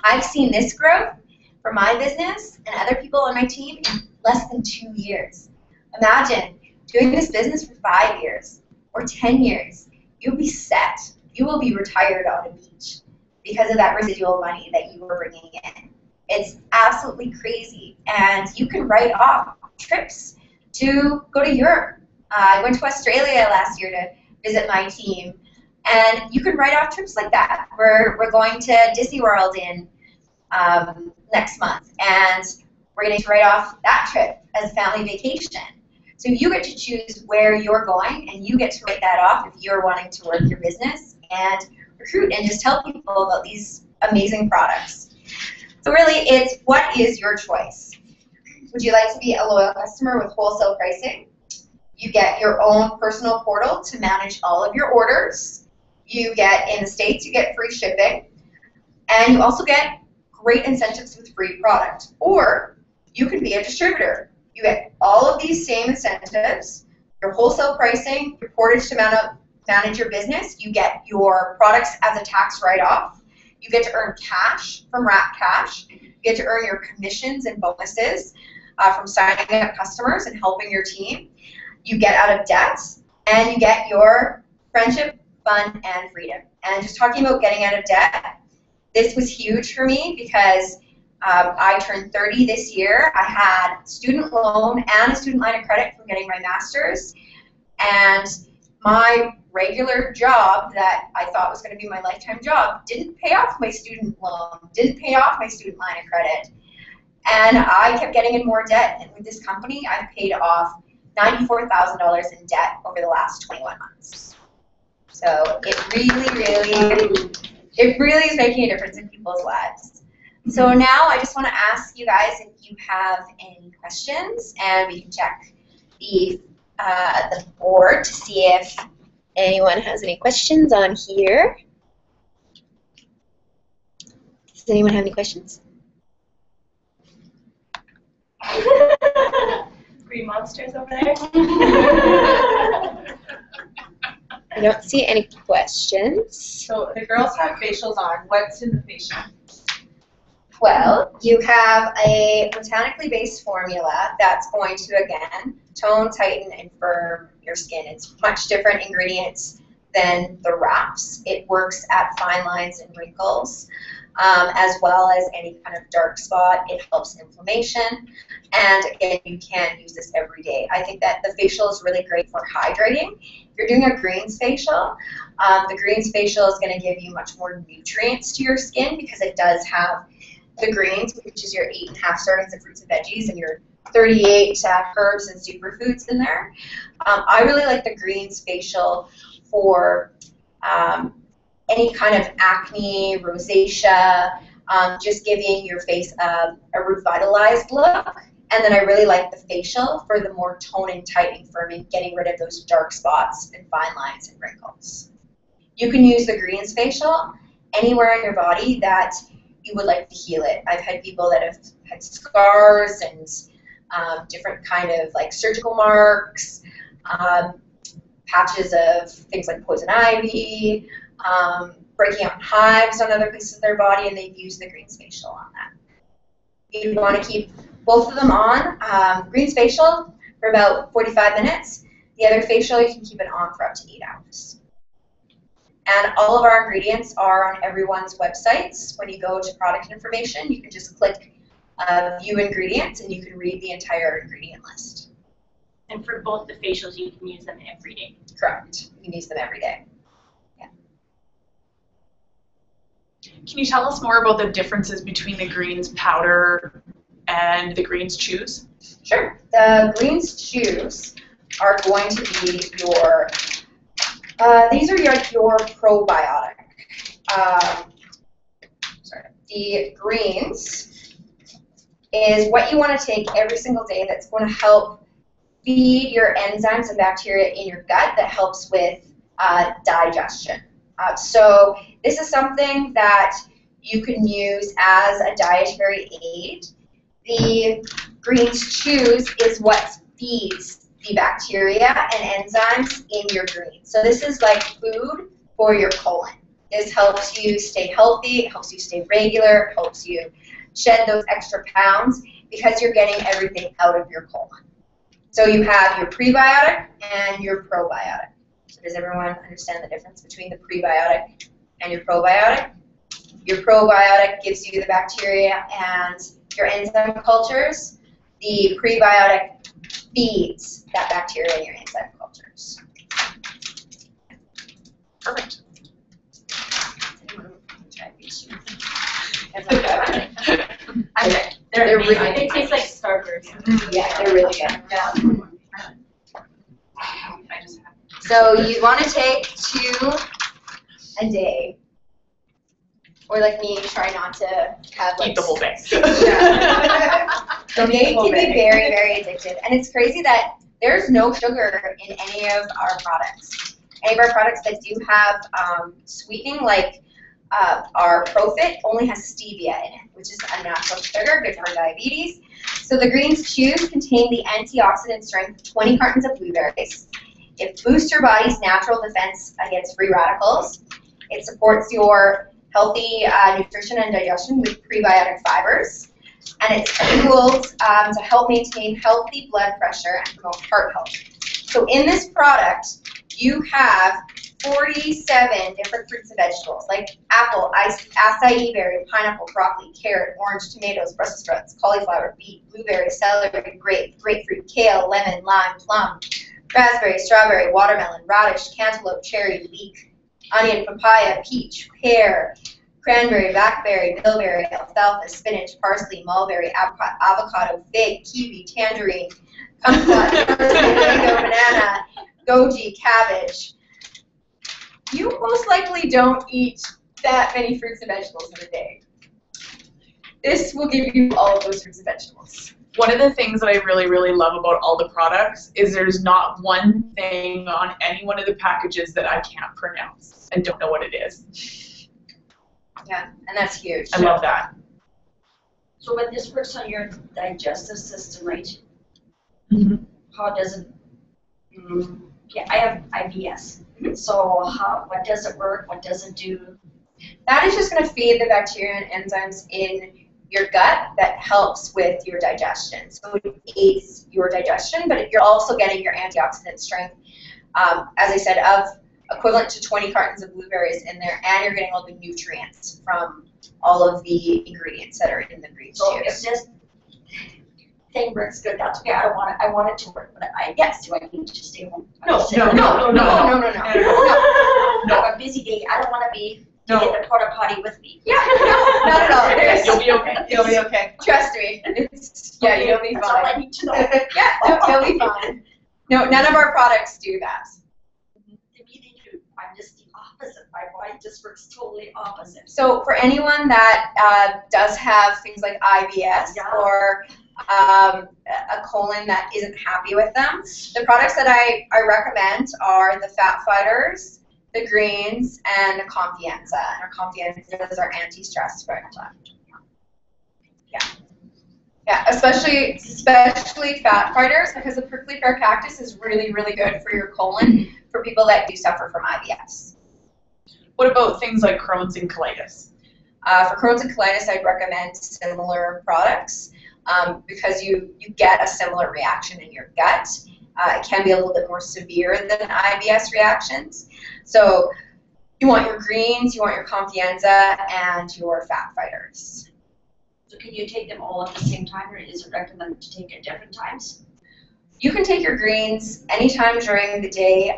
I've seen this growth for my business and other people on my team in less than 2 years. Imagine doing this business for 5 years or 10 years. You'll be set. You will be retired on a beach because of that residual money that you were bringing in. It's absolutely crazy. And you can write off trips to go to Europe. I went to Australia last year to visit my team. And you can write off trips like that. We're going to Disney World in next month. And we're going to write off that trip as a family vacation. So you get to choose where you're going, and you get to write that off if you're wanting to work your business and recruit and just tell people about these amazing products. So really, it's what is your choice? Would you like to be a loyal customer with wholesale pricing? You get your own personal portal to manage all of your orders. You get, in the States, you get free shipping. And you also get great incentives with free product. Or you can be a distributor. You get all of these same incentives, your wholesale pricing, your portage to manage your business. You get your products as a tax write-off. You get to earn cash from Wrap Cash. You get to earn your commissions and bonuses from signing up customers and helping your team. You get out of debt, and you get your friendship, fun, and freedom. And just talking about getting out of debt, this was huge for me because I turned 30 this year. I had a student loan and a student line of credit from getting my master's, and my regular job that I thought was going to be my lifetime job didn't pay off my student loan, didn't pay off my student line of credit, and I kept getting in more debt. And with this company, I've paid off $94,000 in debt over the last 21 months. So it really is making a difference in people's lives. So now I just want to ask you guys if you have any questions, and we can check the board to see if anyone has any questions on here. Does anyone have any questions? Green monsters over there. I don't see any questions. So the girls have facials on. What's in the facial? Well, you have a botanically based formula that's going to, again, tone, tighten, and firm your skin. It's much different ingredients than the wraps. It works at fine lines and wrinkles. as well as any kind of dark spot. It helps inflammation, and again, you can use this every day. I think that the facial is really great for hydrating. If you're doing a greens facial, the greens facial is going to give you much more nutrients to your skin because it does have the greens, which is your 8.5 servings of fruits and veggies, and your 38 herbs and superfoods in there. I really like the greens facial for any kind of acne, rosacea, just giving your face a revitalized look. And then I really like the facial for the more toning, tightening, firming, getting rid of those dark spots and fine lines and wrinkles. You can use the greens facial anywhere on your body that you would like to heal it. I've had people that have had scars and different kind of like surgical marks, patches of things like poison ivy, breaking out hives on other places of their body, and they've used the greens facial on that. You want to keep both of them on. Greens facial for about 45 minutes. The other facial, you can keep it on for up to 8 hours. And all of our ingredients are on everyone's websites. When you go to product information, you can just click view ingredients, and you can read the entire ingredient list. And for both the facials, you can use them every day. Correct. You can use them every day. Yeah. Can you tell us more about the differences between the greens powder and the greens chews? Sure. The greens chews are going to be your, these are your probiotic. The greens is what you want to take every single day that's going to help feed your enzymes and bacteria in your gut that helps with digestion. So this is something that you can use as a dietary aid. The greens chews is what feeds the bacteria and enzymes in your greens. So this is like food for your colon. This helps you stay healthy, it helps you stay regular, it helps you shed those extra pounds because you're getting everything out of your colon. So you have your prebiotic and your probiotic. So does everyone understand the difference between the prebiotic and your probiotic? Your probiotic gives you the bacteria and your enzyme cultures. The prebiotic feeds that bacteria and your enzyme cultures. Perfect. I'm good. They're really good. They taste like Starburst. Yeah, they're really good. Yeah. So you want to take 2 a day. Or like me, try not to have like Eat the whole thing. The day can be very, very addictive. And it's crazy that there's no sugar in any of our products. Any of our products that do have sweetening, like our Profit, only has stevia in it, which is a natural sugar, good for diabetes. So the greens chews contain the antioxidant strength of 20 cartons of blueberries. It boosts your body's natural defense against free radicals. It supports your healthy nutrition and digestion with prebiotic fibers. And it's fueled to help maintain healthy blood pressure and promote heart health. So in this product, you have 47 different fruits and vegetables, like apple, acai berry, pineapple, broccoli, carrot, orange, tomatoes, Brussels sprouts, cauliflower, beet, blueberry, celery, grape, grapefruit, kale, lemon, lime, plum, raspberry, strawberry, watermelon, radish, cantaloupe, cherry, leek, onion, papaya, peach, pear, cranberry, blackberry, bilberry, alfalfa, spinach, parsley, mulberry, avocado, fig, kiwi, tangerine, kumquat, mango, banana, goji, cabbage. You most likely don't eat that many fruits and vegetables in a day. This will give you all of those fruits and vegetables. One of the things that I really, really love about all the products is there's not one thing on any one of the packages that I can't pronounce and don't know what it is. Yeah, and that's huge. I love that. So when this works on your digestive system, right? Mm-hmm. How does it? Yeah, I have IBS. So what does it work? What does it do? That is just going to feed the bacteria and enzymes in your gut that helps with your digestion. So it aids your digestion, but you're also getting your antioxidant strength, as I said, of equivalent to 20 cartons of blueberries in there, and you're getting all the nutrients from all of the ingredients that are in the green So juice. if this thing works good, that's okay, I want it to work, but yes, do I need to stay home? No. I have a busy day, I don't wanna be No. in the porta potty with me. Yeah, no, not at all. There's, You'll be okay. You'll be okay. trust me. Yeah, you'll be That's all I fine. need to know. Yeah, no, you'll be fine. No, none of our products do that. To me, they do. I'm just the opposite. My body just works totally opposite. So for anyone that does have things like IBS Yeah. or a colon that isn't happy with them, the products that I recommend are the Fat Fighters, the Greens, and the Confianza. And our Confianza is our anti-stress product. Yeah, especially Fat Fighters, because the prickly pear cactus is really, really good for your colon for people that do suffer from IBS. What about things like Crohn's and colitis? For Crohn's and colitis, I'd recommend similar products because you get a similar reaction in your gut. It can be a little bit more severe than IBS reactions. So you want your greens, you want your Confianza, and your Fat Fighters. So can you take them all at the same time, or is it recommended to take at different times? You can take your greens anytime during the day,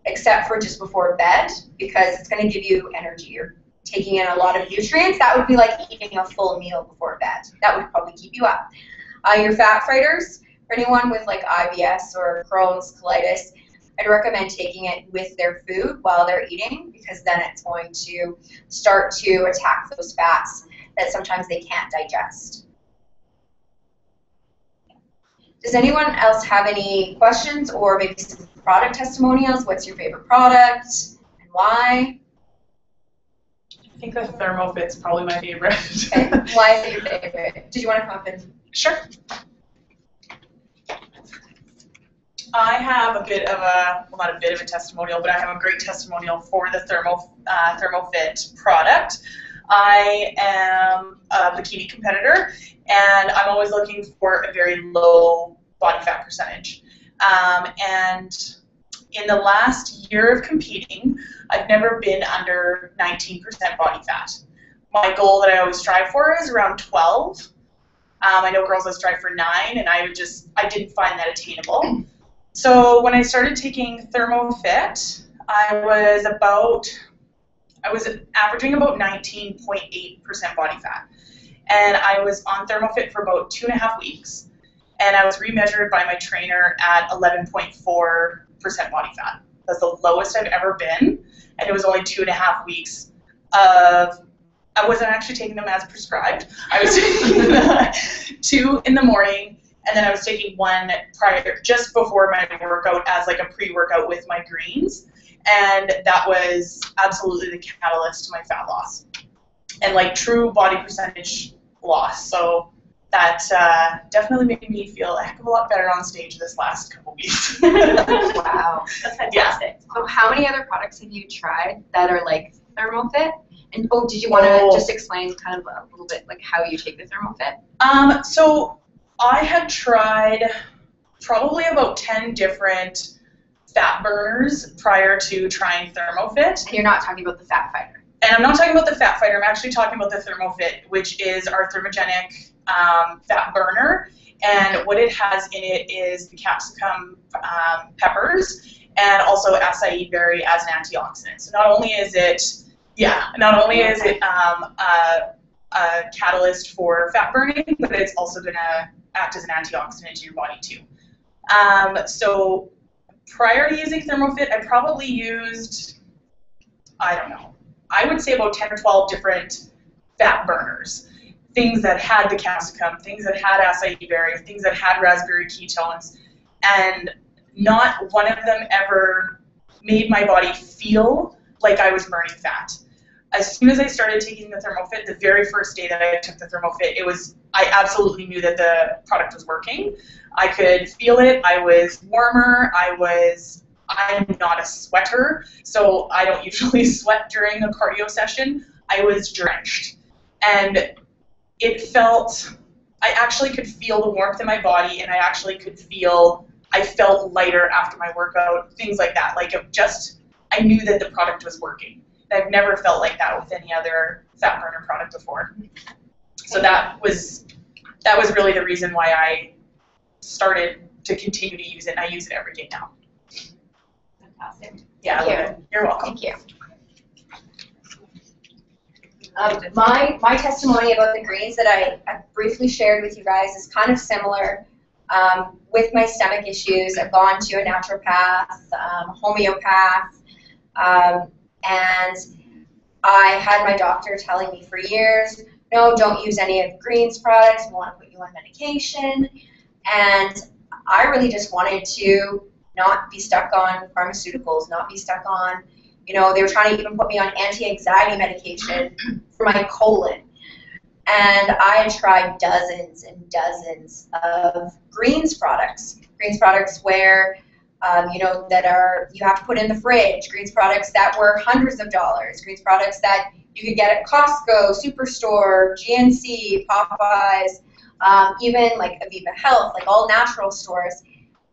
except for just before bed, because it's going to give you energy. You're taking in a lot of nutrients. That would be like eating a full meal before bed. That would probably keep you up. Your Fat Fighters, for anyone with like IBS or Crohn's, colitis, I'd recommend taking it with their food while they're eating, because then it's going to start to attack those fats that sometimes they can't digest. Does anyone else have any questions or maybe some product testimonials? What's your favorite product and why? I think the ThermoFit's probably my favorite. Okay. Why is it your favorite? Did you want to come up and? Sure. I have a bit of a, well, not a bit of a testimonial, but I have a great testimonial for the ThermoFit product. I am a bikini competitor, and I'm always looking for a very low body fat percentage. And in the last year of competing, I've never been under 19% body fat. My goal that I always strive for is around 12. I know girls that strive for 9, and I didn't find that attainable. So when I started taking ThermoFit, I was averaging about 19.8% body fat. And I was on ThermoFit for about 2.5 weeks. And I was remeasured by my trainer at 11.4% body fat. That's the lowest I've ever been. And it was only 2.5 weeks of, I wasn't actually taking them as prescribed. I was taking 2 in the morning, and then I was taking 1 prior, just before my workout as like a pre-workout with my greens. And that was absolutely the catalyst to my fat loss and like true body percentage loss. So that definitely made me feel a heck of a lot better on stage this last couple weeks. Wow, that's fantastic. Yeah. So how many other products have you tried that are like ThermoFit? And did you want to just explain kind of a little bit like how you take the ThermoFit? So I had tried probably about 10 different fat burners prior to trying ThermoFit. And you're not talking about the Fat Fighter. And I'm not talking about the Fat Fighter, I'm actually talking about the ThermoFit, which is our thermogenic fat burner. And what it has in it is the capsicum peppers and also acai berry as an antioxidant. So not only is it a catalyst for fat burning, but it's also going to act as an antioxidant to your body too. So prior to using ThermoFit, I probably used, I don't know, I would say about 10 or 12 different fat burners. Things that had the capsicum, things that had acai berry, things that had raspberry ketones, and not one of them ever made my body feel like I was burning fat. As soon as I started taking the ThermoFit, the very first day that I took the ThermoFit, I absolutely knew that the product was working. I could feel it. I was warmer. I'm not a sweater, so I don't usually sweat during a cardio session. I was drenched. And it felt, I actually could feel the warmth in my body, and I felt lighter after my workout, things like that. Like I I knew that the product was working. I've never felt like that with any other fat burner product before. So that was really the reason why I started to continue to use it, and I use it every day now. Fantastic. Yeah, Thank you. You're welcome. Thank you. My testimony about the greens that I briefly shared with you guys is kind of similar. With my stomach issues, I've gone to a naturopath, homeopath, and I had my doctor telling me for years, no, don't use any of the greens products, we want to put you on medication. And I really just wanted to not be stuck on pharmaceuticals, not be stuck on, they were trying to even put me on anti-anxiety medication for my colon. And I had tried dozens and dozens of greens products where, that you have to put in the fridge, greens products that were hundreds of dollars, greens products that you could get at Costco, Superstore, GNC, Popeyes, even like Aviva Health, like all natural stores.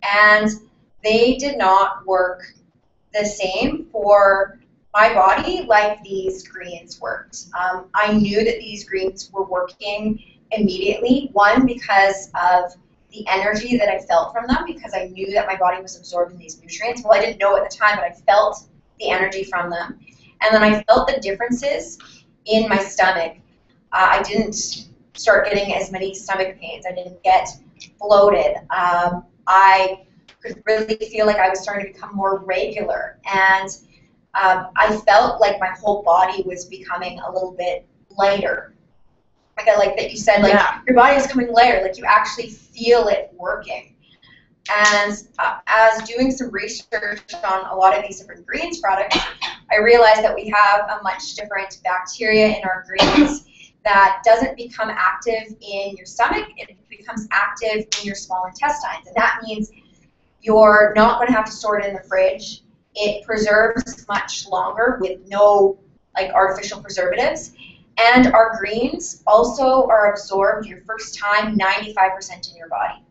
And they did not work the same for my body like these greens worked. I knew that these greens were working immediately, one, because of the energy that I felt from them, because I knew that my body was absorbing these nutrients. Well, I didn't know at the time, but I felt the energy from them. And then I felt the differences in my stomach. I didn't start getting as many stomach pains. I didn't get bloated. I could really feel like I was starting to become more regular. And I felt like my whole body was becoming a little bit lighter. Like I like that you said, like, your body is becoming lighter, like you actually feel it working. And as doing some research on a lot of these different greens products, I realized that we have a much different bacteria in our greens that doesn't become active in your stomach, it becomes active in your small intestines. And that means you're not going to have to store it in the fridge. It preserves much longer with no artificial preservatives. And our greens also are absorbed your first time 95% in your body.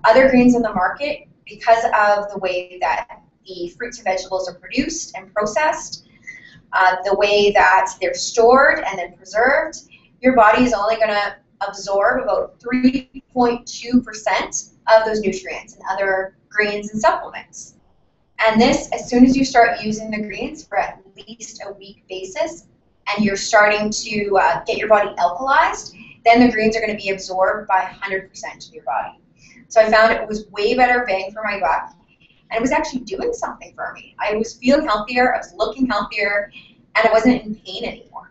Other greens on the market, because of the way that the fruits and vegetables are produced and processed, the way that they're stored and then preserved, your body is only going to absorb about 3.2% of those nutrients and other greens and supplements. And this, as soon as you start using the greens for at least a week basis, and you're starting to get your body alkalized, then the greens are going to be absorbed by 100% of your body. So I found it was way better bang for my buck, and it was actually doing something for me. I was feeling healthier, I was looking healthier, and I wasn't in pain anymore.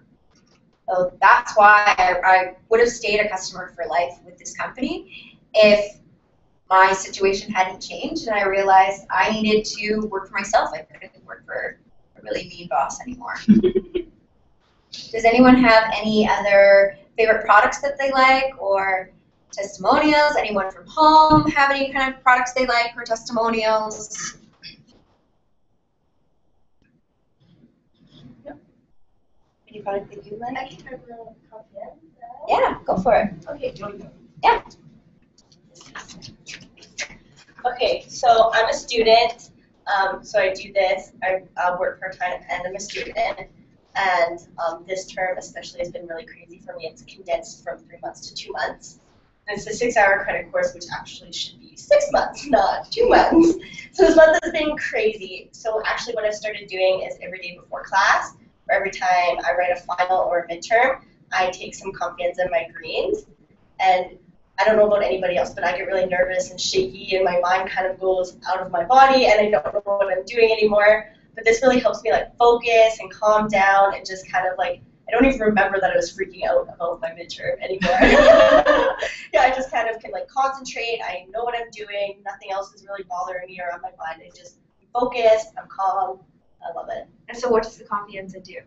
So that's why I would have stayed a customer for life with this company if my situation hadn't changed and I realized I needed to work for myself. I couldn't work for a really mean boss anymore. Does anyone have any other favorite products that they like or testimonials? Anyone from home have any kind of products they like or testimonials? Any product that you like? I can have a copy of that. Yeah, go for it. Okay. Yeah. Okay, so I'm a student, so I do this. I work part-time and I'm a student. And this term especially has been really crazy for me. It's condensed from 3 months to 2 months. And it's a 6-hour credit course, which actually should be 6 months, not 2 months. So this month has been crazy. So actually what I've started doing is every day before class, or every time I write a final or a midterm, I take some Confiance in my greens. And I don't know about anybody else, but I get really nervous and shaky, and my mind kind of goes out of my body, and I don't know what I'm doing anymore. But this really helps me focus and calm down and just kind of I don't even remember that I was freaking out about my midterm anymore. Yeah, I just kind of can concentrate. I know what I'm doing. Nothing else is really bothering me or on my mind. I just focus. I'm calm. I love it. And so what does the Confiance do?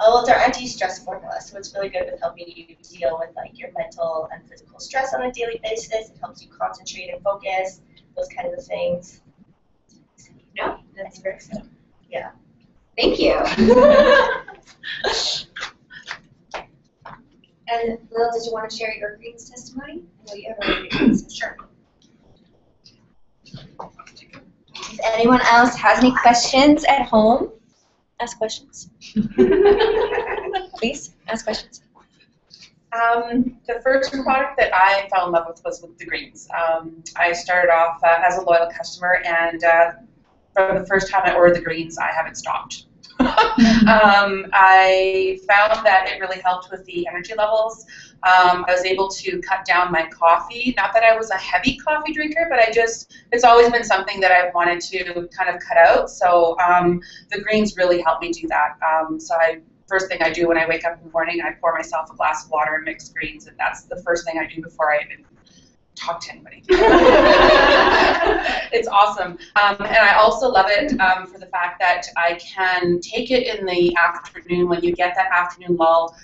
Oh, well, it's our anti-stress formula, so it's really good with helping you deal with your mental and physical stress on a daily basis. It helps you concentrate and focus, those kinds of things. No, that's very good. Yeah. Thank you. And Lil, did you want to share your greens testimony? I know you have a greens testimony. Sure. If anyone else has any questions at home, ask questions. Please, ask questions. The first product that I fell in love with was with the greens. I started off as a loyal customer, and from the first time I ordered the greens, I haven't stopped. I found that it really helped with the energy levels. I was able to cut down my coffee. Not that I was a heavy coffee drinker, but it's always been something that I've wanted to kind of cut out. So the greens really helped me do that. First thing I do when I wake up in the morning, I pour myself a glass of water and mix greens, and that's the first thing I do before I even talk to anybody. It's awesome. And I also love it for the fact that I can take it in the afternoon when you get that afternoon lull.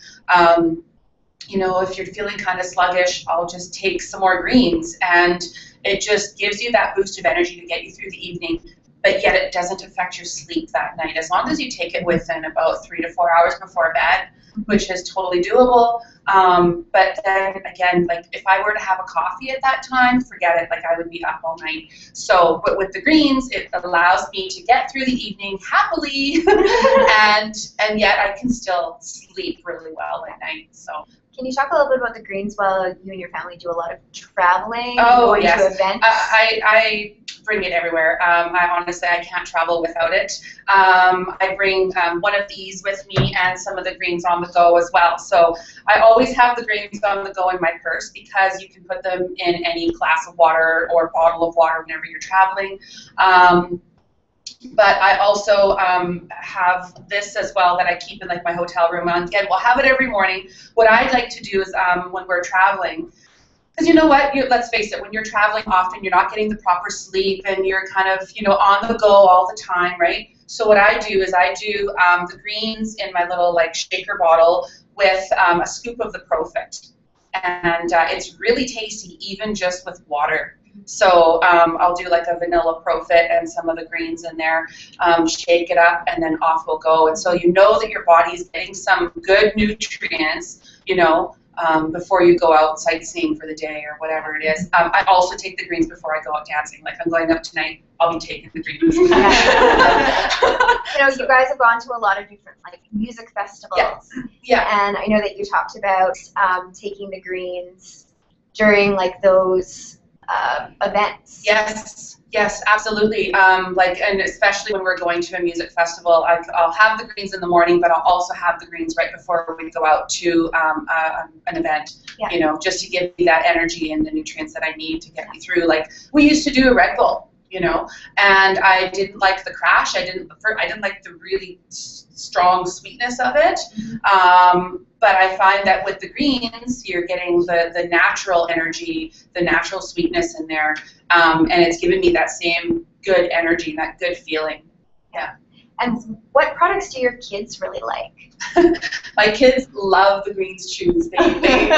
You know, if you're feeling kind of sluggish, I'll just take some more greens, and it just gives you that boost of energy to get you through the evening, but yet it doesn't affect your sleep that night. As long as you take it within about 3 to 4 hours before bed, which is totally doable. But then again, like if I were to have a coffee at that time, forget it, like I would be up all night. So, but with the greens, it allows me to get through the evening happily, and yet I can still sleep really well at night, so. Can you talk a little bit about the greens while you and your family do a lot of traveling? Oh, going yes. to events? I bring it everywhere. I honestly, I can't travel without it. I bring one of these with me and some of the greens on the go as well. So I always have the greens on the go in my purse because you can put them in any glass of water or bottle of water whenever you're traveling. But I also have this as well that I keep in like my hotel room. And again, we'll have it every morning. What I'd like to do is when we're traveling, because you know what, let's face it, when you're traveling often, you're not getting the proper sleep and you're kind of, you know, on the go all the time, right? So what I do is I do the greens in my little like shaker bottle with a scoop of the Profit. And it's really tasty, even just with water. So I'll do like a vanilla Profit and some of the greens in there, shake it up, and then off we'll go. And so you know that your body's getting some good nutrients, you know, before you go out sightseeing for the day or whatever it is. I also take the greens before I go out dancing. Like I'm going out tonight, I'll be taking the greens. You know, you guys have gone to a lot of different like music festivals. Yeah. And I know that you talked about taking the greens during like those events. Yes, absolutely. And especially when we're going to a music festival, I'll have the greens in the morning, but I'll also have the greens right before we go out to an event. Yeah. You know, just to give me that energy and the nutrients that I need to get me through. Like we used to do a Red Bull, you know, and I didn't like the crash. I didn't like the really strong sweetness of it. But I find that with the greens, you're getting the natural energy, the natural sweetness in there, and it's giving me that same good energy, that good feeling. Yeah. And what products do your kids really like? My kids love the greens chews. They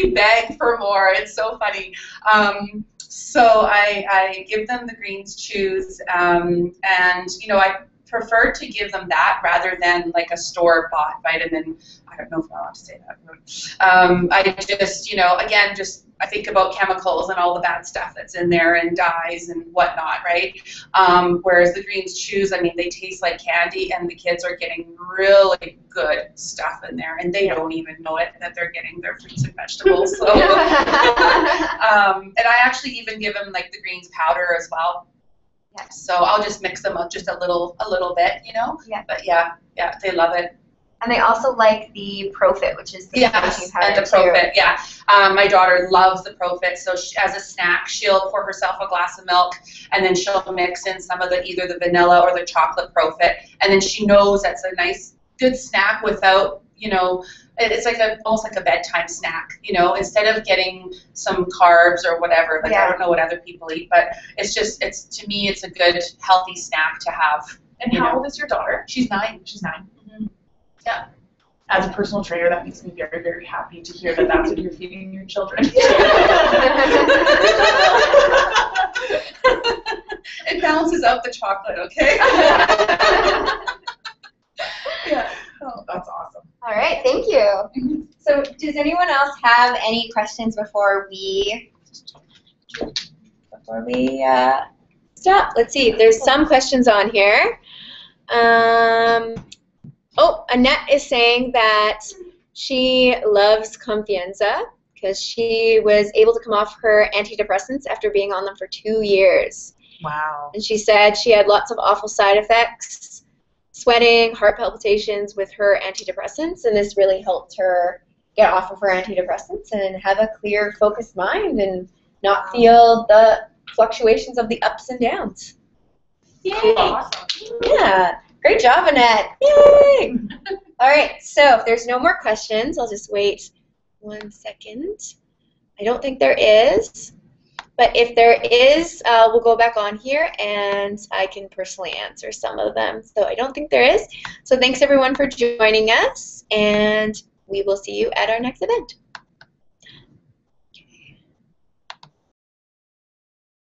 beg for more. It's so funny. So I give them the greens chews, and you know I prefer to give them that rather than like a store-bought vitamin. I don't know if I'm allowed to say that. I just, you know, again, just I think about chemicals and all the bad stuff that's in there and dyes and whatnot, right? Whereas the greens chews, I mean, they taste like candy, and the kids are getting really good stuff in there, and they don't even know it that they're getting their fruits and vegetables. So, and I actually even give them like the greens powder as well. Yeah. So I'll just mix them up just a little bit, you know. Yeah. But yeah, they love it. And they also like the Profit, which is the protein powder and the Profit. Yeah. My daughter loves the Profit, so as a snack, she'll pour herself a glass of milk, and then she'll mix in some of either the vanilla or the chocolate Profit, and then she knows that's a nice, good snack without, you know. It's like almost like a bedtime snack, you know, instead of getting some carbs or whatever. Like I don't know what other people eat, but to me, it's a good, healthy snack to have. And how old is your daughter? She's 9. She's 9. Mm-hmm. Yeah. As a personal trainer, that makes me very, very happy to hear that that's what you're feeding your children. It balances out the chocolate, okay? Yeah. Oh, that's awesome. All right, thank you. So does anyone else have any questions before we stuff. Let's see. There's some questions on here. Oh, Annette is saying that she loves Confianza because she was able to come off her antidepressants after being on them for 2 years. Wow. And she said she had lots of awful side effects, sweating, heart palpitations with her antidepressants, and this really helped her get off of her antidepressants and have a clear, focused mind and not feel the fluctuations of the ups and downs. Yay! Awesome. Yeah, great job, Annette. Yay! All right, so if there's no more questions, I'll just wait 1 second. I don't think there is, but if there is, we'll go back on here and I can personally answer some of them. So I don't think there is. So thanks everyone for joining us, and we will see you at our next event.